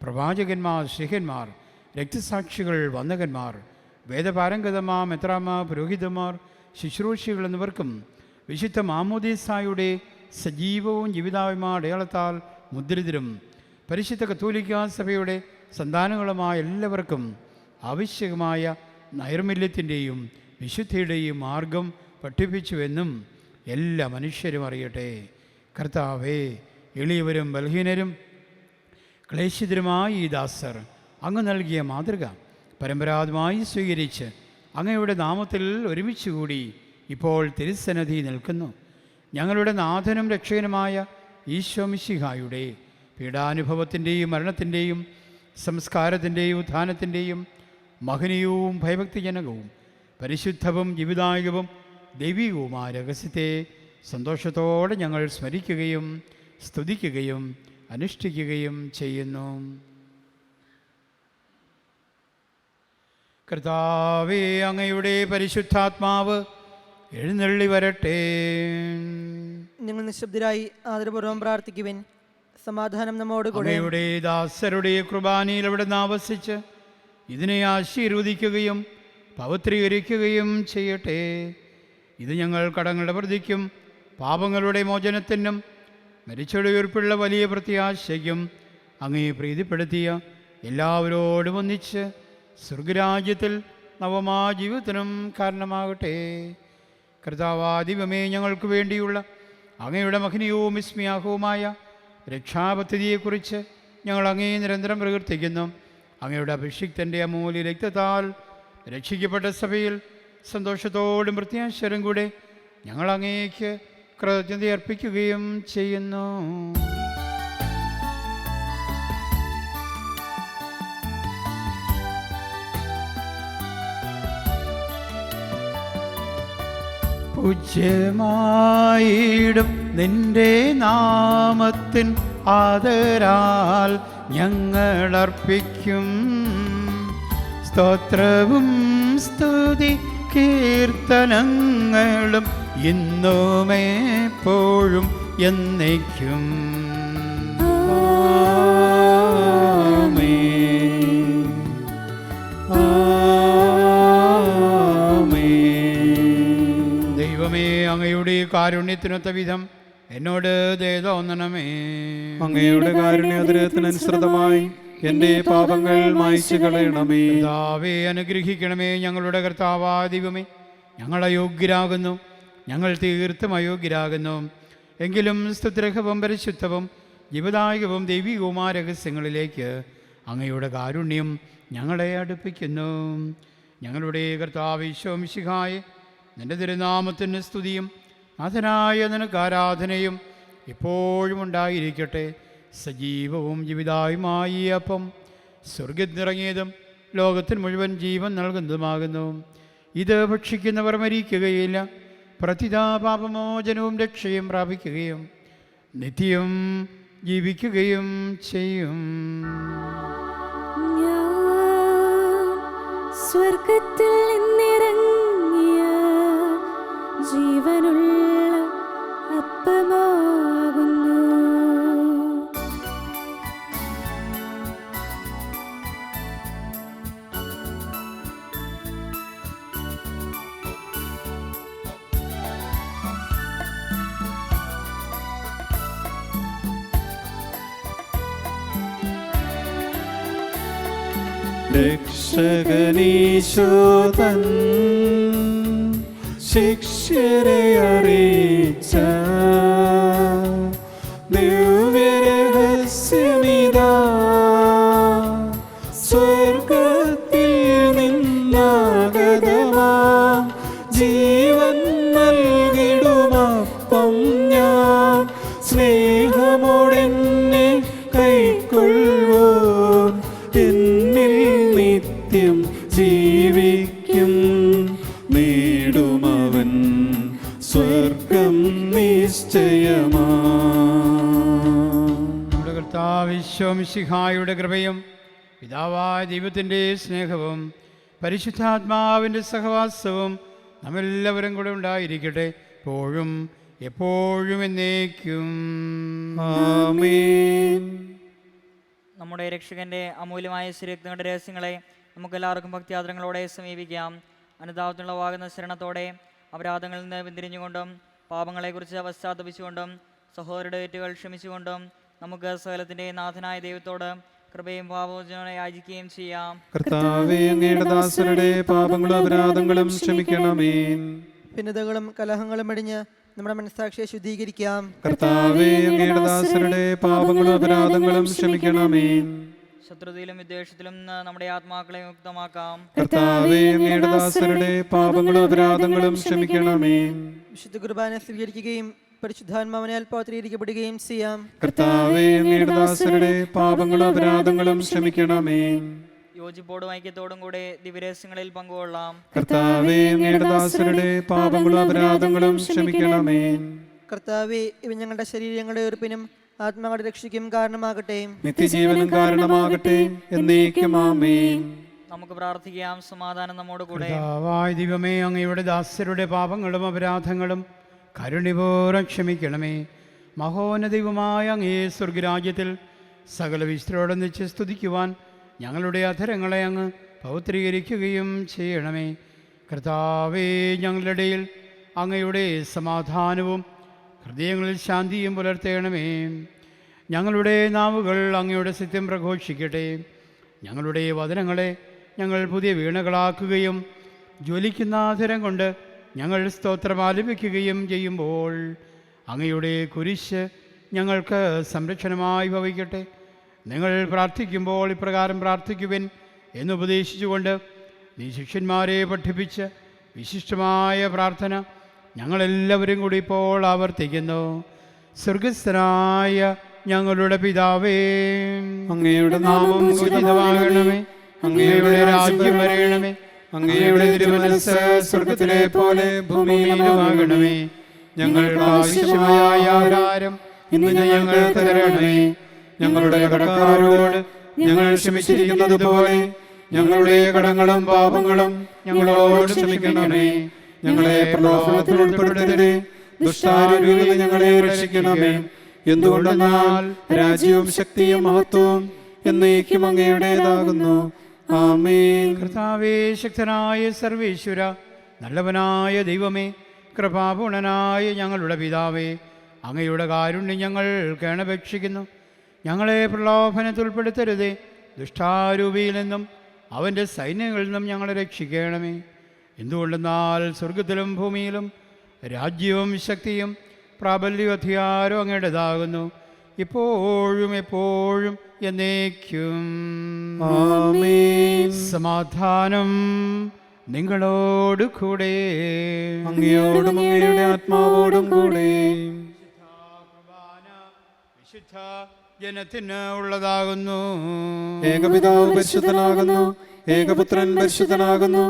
പ്രവാചകന്മാർ, ശ്രീഹന്മാർ, രക്തസാക്ഷികൾ, വന്ദകന്മാർ, വേദപാരംഗതമാ, മെത്രാമ, പുരോഹിതന്മാർ, ശുശ്രൂഷികൾ എന്നിവർക്കും വിശുദ്ധ മാമോദീസായുടെ സജീവവും ജീവിതാവുമായ അടയാളത്താൽ മുദ്രിതരും പരിശുദ്ധ കത്തോലിക്കാ സഭയുടെ സന്താനങ്ങളുമായ എല്ലാവർക്കും ആവശ്യമായ നൈർമല്യത്തിൻ്റെയും വിശുദ്ധിയുടെയും മാർഗം പഠിപ്പിച്ചുവെന്നും എല്ലാ മനുഷ്യരും അറിയട്ടെ. കർത്താവേ, എളിയവരും ബലഹീനരും ക്ലേശിതരുമായ ഈ ദാസർ അങ്ങ് നൽകിയ മാതൃക പരമ്പരാഗതമായി സ്വീകരിച്ച് അങ്ങയുടെ നാമത്തിൽ ഒരുമിച്ച് കൂടി ഇപ്പോൾ തിരുസന്നിധി നിൽക്കുന്നു. ഞങ്ങളുടെ നാഥനും രക്ഷകനുമായ ഈശോ മിശിഹായുടെ പീഡാനുഭവത്തിൻ്റെയും മരണത്തിൻ്റെയും സംസ്കാരത്തിൻ്റെയും ഉത്ഥാനത്തിൻ്റെയും മഹനീയവും ഭയഭക്തിജനകവും പരിശുദ്ധവും ജീവിതായുഗവും ദൈവികവുമായ രഹസ്യത്തെ സന്തോഷത്തോടെ ഞങ്ങൾ സ്മരിക്കുകയും സ്തുതിക്കുകയും അനുഷ്ഠിക്കുകയും ചെയ്യുന്നു. കർത്താവേ, അങ്ങയുടെ പരിശുദ്ധാത്മാവ് എഴുന്നള്ളി വരട്ടെ. നിങ്ങൾ നിശബ്ദരായി ആദരപൂർവ്വം പ്രാർത്ഥിക്കുവിൻ. സമാധാനം നമ്മോടുകൂടെ. അങ്ങയുടെ ദാസരുടെ കുർബാനയിൽ അവിടുന്ന് ആവസിച്ച് ഇതിനെ ആശീർവദിക്കുകയും പവിത്രീകരിക്കുകയും ചെയ്യട്ടെ. ഇത് ഞങ്ങൾ കടങ്ങളുടെ പ്രതിക്കും പാപങ്ങളുടെ മോചനത്തിനും മരിച്ചയുടെ ഉയർപ്പുള്ള വലിയ പ്രത്യാശയ്ക്കും അങ്ങേ പ്രീതിപ്പെടുത്തിയ എല്ലാവരോടും ഒന്നിച്ച് സ്വർഗരാജ്യത്തിൽ നവമാ ജീവിതത്തിനും കാരണമാകട്ടെ. കർത്താവാദിവമേ, ഞങ്ങൾക്ക് വേണ്ടിയുള്ള അങ്ങയുടെ മഹനീയവും വിസ്മയാഹവുമായ രക്ഷാപദ്ധതിയെക്കുറിച്ച് ഞങ്ങൾ അങ്ങേ നിരന്തരം പ്രകീർത്തിക്കുന്നു. അങ്ങയുടെ അഭിഷിക്തൻ്റെ അമൂല്യ രക്തത്താൽ രക്ഷിക്കപ്പെട്ട സഭയിൽ സന്തോഷത്തോടും പ്രത്യാശയോടും കൂടെ ഞങ്ങൾ അങ്ങേക്ക് കൃതജ്ഞത അർപ്പിക്കുകയും ചെയ്യുന്നു. പൂജ്യമായിടും നിന്റെ നാമത്തിൻ ആദരാൽ ഞങ്ങളർപ്പിക്കും സ്തോത്രവും സ്തുതി കീർത്തനങ്ങളും ഇന്നുമെപ്പോഴും എന്നേക്കും. ദൈവമേ, അങ്ങയുടെ കാരുണ്യത്തിനൊത്ത വിധം എന്നോട് ദയ തോന്നണമേ. അങ്ങയുടെ കാരുണ്യാതിരത്തിനനുസൃതമായി എന്റെ പാപങ്ങൾ മായ്ച്ചു കളയണമേ. കർത്താവേ, അനുഗ്രഹിക്കണമേ. ഞങ്ങളുടെ കർത്താവായ ദൈവമേ, ഞങ്ങൾ അയോഗ്യരാകുന്നു, ഞങ്ങൾ തീർത്തും അയോഗ്യരാകുന്നു. എങ്കിലും സ്തുത്യർഹവും പരിശുദ്ധവും ജീവദായകവും ദൈവികവുമായ രഹസ്യങ്ങളിലേക്ക് അങ്ങയുടെ കാരുണ്യം ഞങ്ങളെ അടുപ്പിക്കുന്നു. ഞങ്ങളുടെ കർത്താവ് ഈശോ മിശിഹായെ, നിന്റെ തിരുനാമത്തിന് സ്തുതിയും നാഥനായ നിനക്ക് ആരാധനയും എപ്പോഴും ഉണ്ടായിരിക്കട്ടെ. സജീവവും ജീവിതായുമായ ഈ അപ്പം സ്വർഗ്ഗത്തിനിറങ്ങിയതും ലോകത്തിന് മുഴുവൻ ജീവൻ നൽകുന്നതുമാകുന്നു. ഇത് ഭക്ഷിക്കുന്നവർ മരിക്കുകയില്ല, പ്രതിതാ പാപമോചനവും രക്ഷയും പ്രാപിക്കുകയും നിത്യം ജീവിക്കുകയും ചെയ്യും. സ്വർഗത്തിൽ നിന്നിറങ്ങിയ ജീവനുള്ള അപ്പമാകുന്നു. രക്ഷകനീശോതൻ ശിഷ്യരെ അറിയിച്ച ദിവ്യരഹസ്യമിതാ, സ്വർഗത്തിൽ നിന്നാഗതമാം ജീവൻ നൽകിടുമപ്പം ഞാൻ, സ്നേഹമോടെന്നെ കൈക്കൊള്ളുവോ, എന്നിൽ നിത്യം ജീവിക്കും, നേടുമവൻ സ്വർഗം നിശ്ചയമാ. നമ്മുടെ കർത്താവ് ഈശോ മിശിഹായുടെ കൃപയും പിതാവായ ദൈവത്തിൻ്റെ സ്നേഹവും പരിശുദ്ധാത്മാവിൻ്റെ സഹവാസവും നമ്മെല്ലാവരും കൂടെ ഉണ്ടായിരിക്കട്ടെ, എപ്പോഴും എപ്പോഴും എന്നേക്കും. ആമേൻ. നമ്മുടെ രക്ഷകൻ്റെ അമൂല്യമായ ശരീരങ്ങളുടെ രഹസ്യങ്ങളെ നമുക്കെല്ലാവർക്കും ഭക്തിയാദരങ്ങളോടെ സമീപിക്കാം. അനുതാപത്തിനുള്ളവാകുന്ന ശരണത്തോടെ അപരാധങ്ങളിൽ നിന്ന് പിന്തിരിഞ്ഞുകൊണ്ടും പാപങ്ങളെക്കുറിച്ച് പശ്ചാത്തപിച്ചുകൊണ്ടും സഹോദരരുടെ തെറ്റുകൾ ക്ഷമിച്ചുകൊണ്ടും നമുക്ക് സകലത്തിൻ്റെ നാഥനായ ദൈവത്തോട് കൃപയും പാപമോചനവും യാചിക്കുകയും ചെയ്യാം. കർത്താവേ, അങ്ങയുടെ ദാസരുടെ പാപങ്ങളും അപരാധങ്ങളും ക്ഷമിക്കണമേ. ഭിന്നതകളും കലഹങ്ങളും വെടിഞ്ഞ് നമ്മുടെ മനസ്സാക്ഷിയെ ശുദ്ധീകരിക്കാം. കർത്താവേ, അങ്ങയുടെ ദാസരുടെ പാപങ്ങളും അപരാധങ്ങളും ക്ഷമിക്കണമേ. ശത്രുതയിലും വിദ്വേഷത്തിലും നിന്ന് നമ്മുടെ ആത്മാക്കളെ മുക്തമാക്കാം. കർത്താവേ, അങ്ങയുടെ ദാസരുടെ പാപങ്ങളും അപരാധങ്ങളും ക്ഷമിക്കണമേ. വിശുദ്ധ കുർബാന സ്വീകരിക്കുകയും പരിശുദ്ധാത്മാവിനാൽ പൗത്രീകരിക്കപ്പെടുകയും ചെയ്യാം. കർത്താവേ, അങ്ങയുടെ ദാസരുടെ പാപങ്ങളും അപരാധങ്ങളും ക്ഷമിക്കണമേ. യോജിപ്പോടും ഐക്യത്തോടും കൂടെ ദിവ്യരഹസ്യങ്ങളിൽ പങ്കുകൊള്ളാം. കർത്താവേ, അങ്ങയുടെ ദാസരുടെ പാപങ്ങളും അപരാധങ്ങളും ക്ഷമിക്കണമേ. കർത്താവേ, ഇവ ഞങ്ങളുടെ ശരീരങ്ങളുടെ ഉറപ്പിനും ആത്മാക്കളുടെ രക്ഷയ്ക്കും കാരണമാകട്ടെ. നിത്യജീവനും കാരണമാകട്ടെ. എന്നേക്കും ആമേൻ. നമുക്ക് പ്രാർത്ഥിക്കാം. സമാധാനം നമ്മോട് കൂടെ. കർത്താവായ ദൈവമേ, അങ്ങയുടെ ദാസരുടെ പാപങ്ങളും അപരാധങ്ങളും കരുണിപൂർവ്വം ക്ഷമിക്കണമേ. മഹോന്നതയുമായ അങ്ങേ സ്വർഗരാജ്യത്തിൽ സകല വിശ്വരോടൊന്നിച്ച് സ്തുതിക്കുവാൻ ഞങ്ങളുടെ അധരങ്ങളെ അങ്ങ് പൗത്രീകരിക്കുകയും ചെയ്യണമേ. കർത്താവേ, ഞങ്ങളുടെ ഇടയിൽ അങ്ങയുടെ സമാധാനവും ഹൃദയങ്ങളിൽ ശാന്തിയും പുലർത്തേണമേ. ഞങ്ങളുടെ നാവുകൾ അങ്ങയുടെ സത്യം പ്രഘോഷിക്കട്ടെ. ഞങ്ങളുടെ വചനങ്ങളെ ഞങ്ങൾ പുതിയ വീണകളാക്കുകയും ജ്വലിക്കുന്ന ആധരം കൊണ്ട് ഞങ്ങൾ സ്തോത്രം ആലപിക്കുകയും ചെയ്യുമ്പോൾ അങ്ങയുടെ കുരിശ് ഞങ്ങൾക്ക് സംരക്ഷണമായി ഭവിക്കട്ടെ. നിങ്ങൾ പ്രാർത്ഥിക്കുമ്പോൾ ഇപ്രകാരം പ്രാർത്ഥിക്കുവിൻ എന്നുപദേശിച്ചുകൊണ്ട് നീ ശിഷ്യന്മാരെ പഠിപ്പിച്ച് വിശിഷ്ടമായ പ്രാർത്ഥന ഞങ്ങളെല്ലാവരും കൂടി ഇപ്പോൾ ആവർത്തിക്കുന്നു. സ്വർഗസ്ഥനായ ഞങ്ങളുടെ പിതാവേ, അങ്ങയുടെ നാമം ഉചിതമാകണമേ. അങ്ങയുടെ രാജ്യം വരയണമേ. അങ്ങയുടെ തിരുമനസ്സ് സ്വർഗത്തിലെ പോലെ ഭൂമിയിലുമാകണമേ. ഞങ്ങൾക്ക് ആവശ്യമായ ആഹാരം ഇന്ന് ഞങ്ങൾക്ക് തരണമേ. ഞങ്ങളുടെ കടക്കാരോട് ഞങ്ങൾ ക്ഷമിച്ചിരിക്കുന്നത് പോലെ ഞങ്ങളുടെ കടങ്ങളും പാപങ്ങളും ഞങ്ങളോട് ക്ഷമിക്കണമേ. ഞങ്ങളെ പ്രലോഭനത്തിൽ ഉൾപ്പെടുത്തരുതേ, ദുഷ്ടാരൂപിയിൽ ഞങ്ങളെ രക്ഷിക്കണമേ. എന്തുകൊണ്ടെന്നാൽ രാജ്യവും ശക്തിയും മഹത്വവും എന്നേക്കും അങ്ങയുടേതാകുന്നു. ആമേൻ. കർത്താവേ, ശക്തനായ സർവേശ്വര, നല്ലവനായ ദൈവമേ, കൃപാപൂർണനായ ഞങ്ങളുടെ പിതാവേ, അങ്ങയുടെ കാരുണ്യം ഞങ്ങൾ കേണപേക്ഷിക്കുന്നു. ഞങ്ങളെ പ്രലോഭനത്തിൽ ഉൾപ്പെടുത്തരുതേ, ദുഷ്ടാരൂപിയിൽ നിന്നും അവൻ്റെ സൈന്യങ്ങളിൽ നിന്നും ഞങ്ങളെ രക്ഷിക്കണമേ. എന്തുകൊണ്ടെന്നാൽ സ്വർഗത്തിലും ഭൂമിയിലും രാജ്യവും ശക്തിയും പ്രാബല്യവും അധികാരവും അങ്ങയുടേതാകുന്നു, ഇപ്പോഴും എപ്പോഴും എന്നേക്കും. ആമേൻ. സമാധാനം നിങ്ങളോട് കൂടെ. അങ്ങയോടും അങ്ങയുടെ ആത്മാവോടും കൂടെ. വിശുദ്ധ ജനത്തിന് ഉള്ളതാകുന്നു. ഏകപിതാവ് പരിശുദ്ധനാകുന്നു, ഏകപുത്രൻ പരിശുദ്ധനാകുന്നു,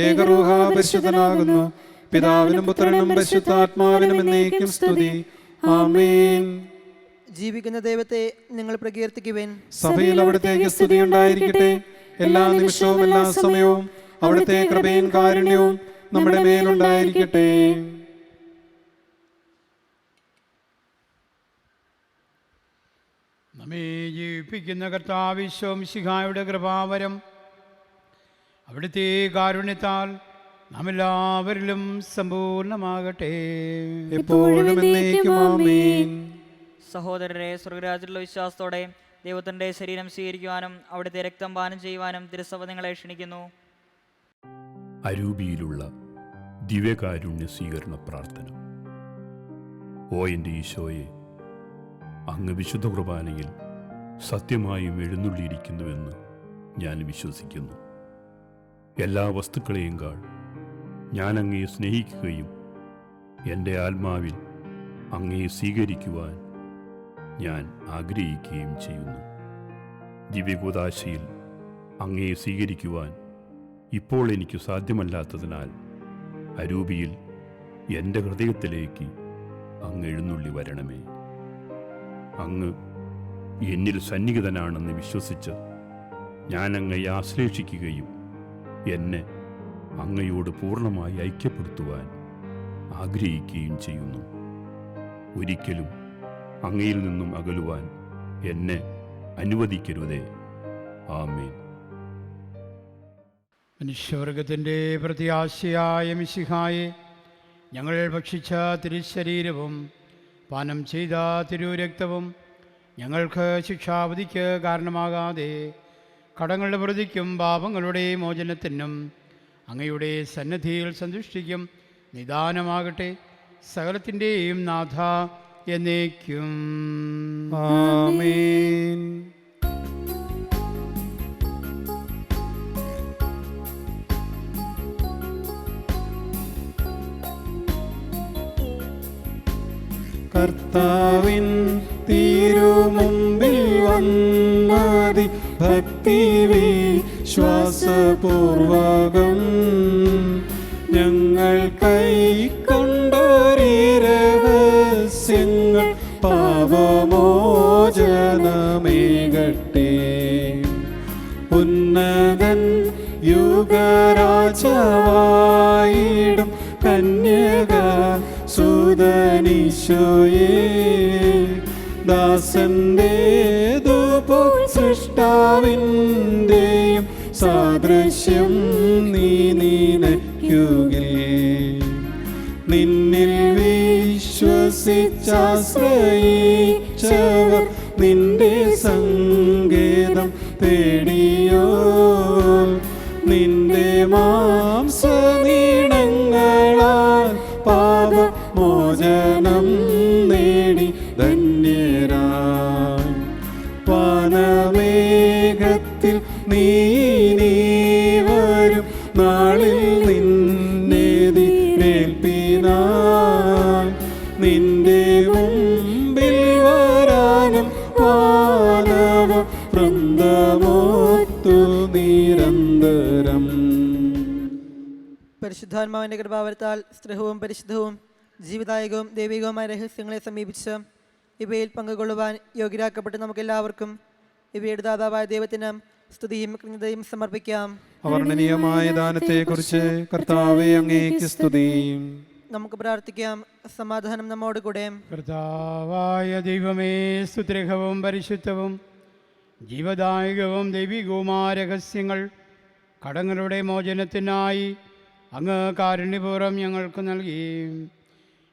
ഏകറൂഹ പരിശുദ്ധനാകുന്നു. പിതാവിനും പുത്രനും പരിശുദ്ധാത്മാവിനും എന്നേക്കും സ്തുതി. ആമേൻ. ജീവിക്കുന്ന ദൈവത്തെ നിങ്ങൾ പ്രകീർത്തിക്കുവിൻ. സഭയിൽ അവിടുത്തേക്ക് സ്തുതി ഉണ്ടായിരിക്കട്ടെ. എല്ലാ നിമിഷവും എല്ലാ സമയവും അവിടുത്തെ കൃപയും കാരുണ്യവും നമ്മുടെ മേലുണ്ടായിരിക്കട്ടെ. നമ്മെ ജീവിപ്പിക്കുന്ന കർത്താവ് ഈശോ മിശിഹായുടെ കൃപാവരം അവിടുത്തെ കാരുണ്യത്താൽ നാം എല്ലാവരിലും സമ്പൂർണ്ണമാകട്ടെ. എപ്പോഴും എന്നേക്കും ആമേൻ. സഹോദരരെ, സ്വർഗരാജ്യത്തിലുള്ള വിശ്വാസത്തോടെ ദൈവത്തിൻ്റെ ശരീരം സ്വീകരിക്കുവാനും അവിടുത്തെ രക്തം പാനം ചെയ്യുവാനും തിരുസഭ നിങ്ങളെ ക്ഷണിക്കുന്നു. അരൂപിയിലുള്ള ദിവ്യകാരുണ്യ സ്വീകരണ പ്രാർത്ഥന. ഓ എൻ്റെ ഈശോയെ, അങ്ങ് വിശുദ്ധ കുർബാനയിൽ സത്യമായും എഴുന്നള്ളിയിരിക്കുന്നുവെന്ന് ഞാൻ വിശ്വസിക്കുന്നു. എല്ലാ വസ്തുക്കളെയും കാൾ ഞാൻ അങ്ങയെ സ്നേഹിക്കുകയും എൻ്റെ ആത്മാവിൽ അങ്ങയെ സ്വീകരിക്കുവാൻ ഞാൻ ആഗ്രഹിക്കുകയും ചെയ്യുന്നു. ദിവ്യകൂദാശയിൽ അങ്ങയെ സ്വീകരിക്കുവാൻ ഇപ്പോൾ എനിക്ക് സാധ്യമല്ലാത്തതിനാൽ അരൂപിയിൽ എൻ്റെ ഹൃദയത്തിലേക്ക് അങ്ങ് എഴുന്നള്ളി വരണമേ. അങ്ങ് എന്നിൽ സന്നിഹിതനാണെന്ന് വിശ്വസിച്ച് ഞാൻ അങ്ങയെ ആശ്ലേഷിക്കുകയും എന്നെ അങ്ങയോട് പൂർണ്ണമായി ഐക്യപ്പെടുത്തുവാൻ ആഗ്രഹിക്കുകയും ചെയ്യുന്നു. ഒരിക്കലും അങ്ങയിൽ നിന്നും അകലുവാൻ എന്നെ അനുവദിക്കരുതേ. ആമേൻ. മനുഷ്യവർഗത്തിൻ്റെ പ്രത്യാശയായ മിശിഹായെ, ഞങ്ങൾ ഭക്ഷിച്ച തിരുശരീരവും പാനം ചെയ്ത തിരുരക്തവും ഞങ്ങൾക്ക് ശിക്ഷാവധിക്ക് കാരണമാകാതെ കടങ്ങളുടെ പ്രതിക്കും പാപങ്ങളുടെ മോചനത്തിനും അങ്ങയുടെ സന്നിധിയിൽ സന്തുഷ്ടിക്കും നിദാനമാകട്ടെ. സകലത്തിൻ്റെയും നാഥ എന്നേക്കും. ആമേൻ. കർത്താവിൻ തിരുമുമ്പിൽ വന്നതി ഭക്തി വിശ്വാസപൂർവകം ഞങ്ങൾ കൈക്കൊണ്ടൊരു രഹസ്യങ്ങൾ പാപമോചനമേകട്ടെ. ഉന്നതൻ യുഗരാജാവായിടും കന്യക സുതനീശോയേ, ദാസന്റേതുപോൽ സൃഷ്ടാവിൻ്റെയും സാദൃശ്യം നീ നിനയ്ക്കുകിൽ. നിന്നിൽ വിശ്വസിച്ചാശ്രയിച്ചവർ നിന്റെ സങ്കേതം തേടിയോ. നിന്റെ മാംസനീണങ്ങളാൽ പാപമോചനം നേടി ധന്യരായി. വാനമേഘത്തിൽ നീ വരും നാളിൽ നിന്നെതിരേൽപ്പിനാൻ നിന്റെ മുമ്പിൽ വരാനും വാനവ വൃന്ദമോത്തു നിരന്തരം. പരിശുദ്ധാത്മാവിൻ്റെ കൃപാവരത്താൽ സ്നേഹവും പരിശുദ്ധവും ജീവിതായകവും ദൈവികവുമായ രഹസ്യങ്ങളെ സമീപിച്ച് ഇവയിൽ പങ്കുകൊള്ളുവാൻ യോഗ്യരാക്കപ്പെട്ട് നമുക്കെല്ലാവർക്കും ഇവയുടെ ദാതാവായ ദൈവത്തിന് സ്തുതിയും കൃതജ്ഞതയും സമർപ്പിക്കാം. അവർണ്ണനീയമായ ദാനത്തെക്കുറിച്ച് കർത്താവേ അങ്ങേക്ക് സ്തുതിയും. നമുക്ക് പ്രാർത്ഥിക്കാം. സമാധാനം നമ്മോട് കൂടെ. കർത്താവായ ദൈവമേ, സ്തുത്യർഹവും പരിശുദ്ധവും ജീവദായകവും ദൈവികവുമായ രഹസ്യങ്ങൾ കടങ്ങളുടെ മോചനത്തിനായി അങ്ങ് കാരുണ്യപൂർവ്വം ഞങ്ങൾക്ക് നൽകി.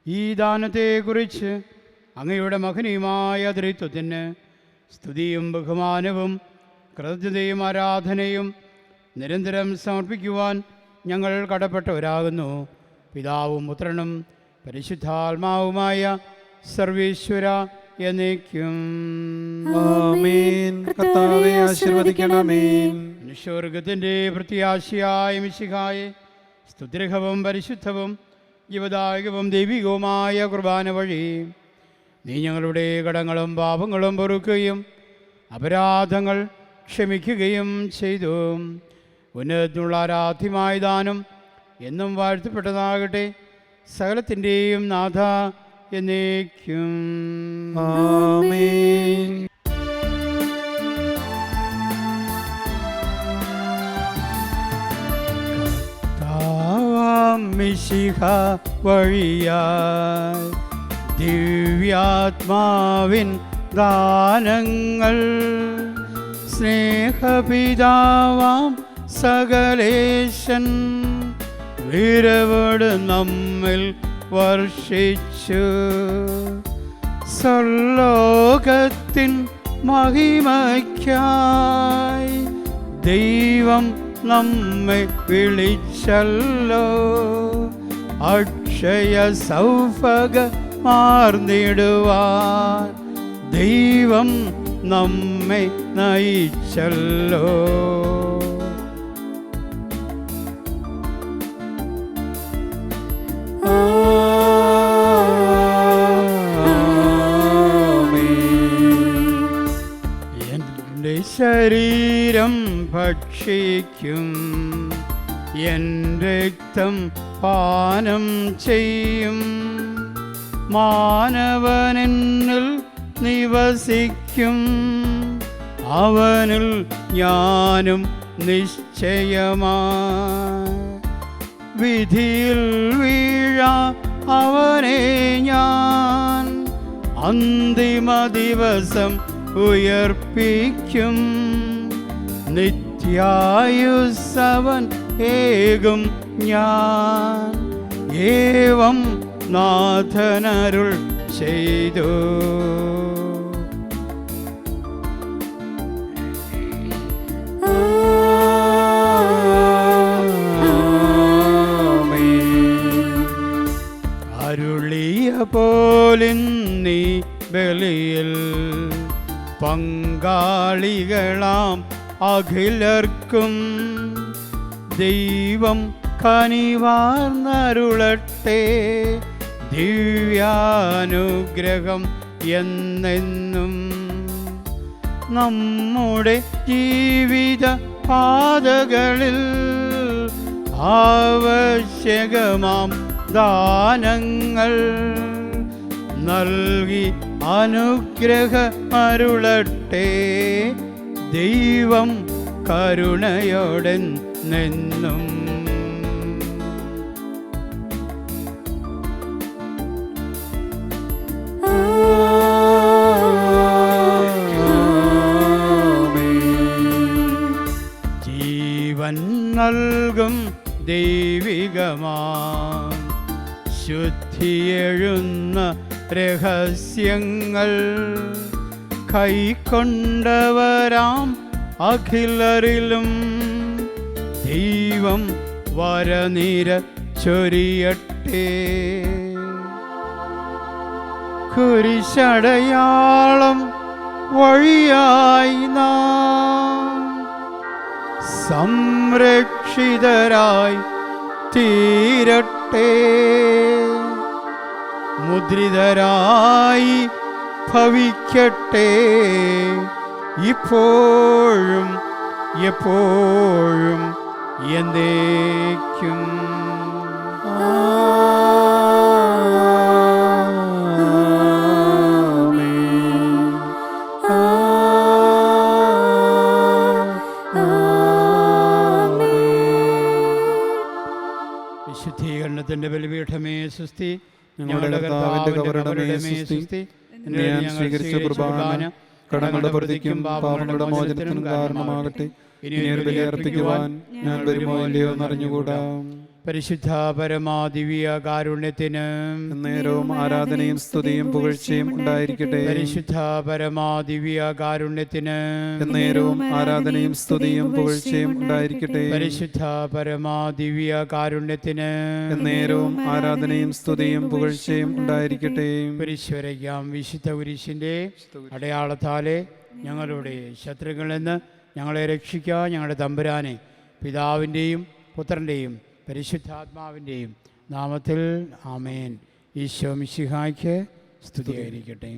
ഈ ദാനത്തെക്കുറിച്ച് അങ്ങയുടെ മഹനീയമായ ത്രിത്വത്തിന് സ്തുതിയും ബഹുമാനവും കൃതജ്ഞതയും ആരാധനയും നിരന്തരം സമർപ്പിക്കുവാൻ ഞങ്ങൾ കടപ്പെട്ടവരാകുന്നു. പിതാവും പുത്രനും പരിശുദ്ധാത്മാവുമായ സർവീശ്വര എന്നേക്കും. ആമേൻ. കർത്താവേ ആശീർവദിക്കണമേ. മനുഷ്യവർഗത്തിൻ്റെ പ്രത്യാശയായ മിശിഹായെ, സ്തുത്യർഹവും പരിശുദ്ധവും ജീവദായകവും ദൈവികവുമായ കുർബാന വഴി നീ ഞങ്ങളുടെ കടങ്ങളും പാപങ്ങളും പൊറുക്കുകയും അപരാധങ്ങൾ ക്ഷമിക്കുകയും ചെയ്തു. ഉന്നതത്തിനുള്ള ആരാധ്യമായ ദാനം എന്നും വാഴ്ത്തപ്പെട്ടതാകട്ടെ. സകലത്തിൻ്റെയും നാഥ എന്നേക്കും. ആമേൻ. മിശിഹ വഴിയായി ദിവ്യാത്മാവിൻ ദാനങ്ങൾ സ്നേഹപിതാവാം സകലേശൻ വിരവോട് നമ്മിൽ വർഷിച്ചു. സർലോകത്തിൻ മഹിമയ്ക്കായി ദൈവം നമ്മെ വിളിച്ചല്ലോ. അക്ഷയ സൗഭഗമാർന്നിടുവാൻ ദൈവം നമ്മെ നയിച്ചല്ലോ. എൻ്റെ ശരീരം ഭക്ഷിക്കും, എൻ്റെ രക്തം പാനം ചെയ്യും. മാനവനെന്നിൽ നിവസിക്കും, അവനിൽ ഞാനും നിശ്ചയമായി. വിധിയിൽ വീഴാ അവനെ ഞാൻ അന്തിമ ദിവസം ഉയർപ്പിക്കും. നിത്യായുസ്സവൻ ഏകും ഞാൻ ഏവം നാഥനരുൾ ചെയ്തു. അരുളിയ പോലിന്നീ ബലിയിൽ പങ്കാളികളാം അഖിലർക്കും ദൈവം കനിവാർന്നരുളട്ടെ. ദിവ്യാനുഗ്രഹം എന്നെന്നും നമ്മുടെ ജീവിത പാതകളിൽ ആവശ്യകമാം ദാനങ്ങൾ നൽകി അനുഗ്രഹമരുളട്ടെ. ദൈവം കരുണയോടെന്നെന്നും. ജീവൻ നൽകും ദൈവികമാ ശുദ്ധിയെഴുന്ന രഹസ്യങ്ങൾ കൈക്കൊണ്ടവരാം അഖിലരിലും ദൈവം വരനിര ചൊരിയട്ടെ. കുരിശടയാളം വഴിയായി നാം സംരക്ഷിതരായി തീരട്ടെ. മുദ്രിതരായി ഭവിക്കട്ടെ ഇപ്പോഴും എപ്പോഴും എന്നേക്കും. വിശുദ്ധീകരണത്തിന്റെ ബലിപീഠമേ സുസ്തി. ഞങ്ങളുടെ കർത്താവിന്റെ കബറിടമേ സുസ്തി. ഞാൻ സ്വീകരിച്ച കുർബാന കടങ്ങളുടെ പ്രതിക്കും പാപങ്ങളുടെ മോചനത്തിനും കാരണമാകട്ടെ. ഇനി ഒരു ബലി അർപ്പിക്കുവാൻ ഞാൻ വരുമോ ഇല്ലയോ എന്നറിഞ്ഞുകൂടാ. പരിശുദ്ധ പരമാദിവ്യ കാരുണ്യത്തിന് നേരവും ആരാധനയും സ്തുതിയും പുകഴ്ചയും ഉണ്ടായിരിക്കട്ടെ. പരിശുദ്ധ പരമാദിവ്യ കാരുണ്യത്തിന് നേരവും ആരാധനയും സ്തുതിയും പുകഴ്ചയും ഉണ്ടായിരിക്കട്ടെ. പരിശുദ്ധ പരമാദിവ്യ കാരുണ്യത്തിന് നേരവും ആരാധനയും സ്തുതിയും പുകഴ്ചയും ഉണ്ടായിരിക്കട്ടെ. കുരിശുവരയ്ക്കാം. വിശുദ്ധ കുരിശിന്റെ അടയാളത്താലെ ഞങ്ങളുടെ ശത്രുക്കളിൽ നിന്ന് ഞങ്ങളെ രക്ഷിക്കുക. ഞങ്ങളുടെ തമ്പുരാനെ, പിതാവിൻ്റെയും പുത്രൻ്റെയും പരിശുദ്ധാത്മാവിൻ്റെയും നാമത്തിൽ ആമേൻ. ഈശോ മിശിഹായ്ക്ക് സ്തുതിയായിരിക്കട്ടെ.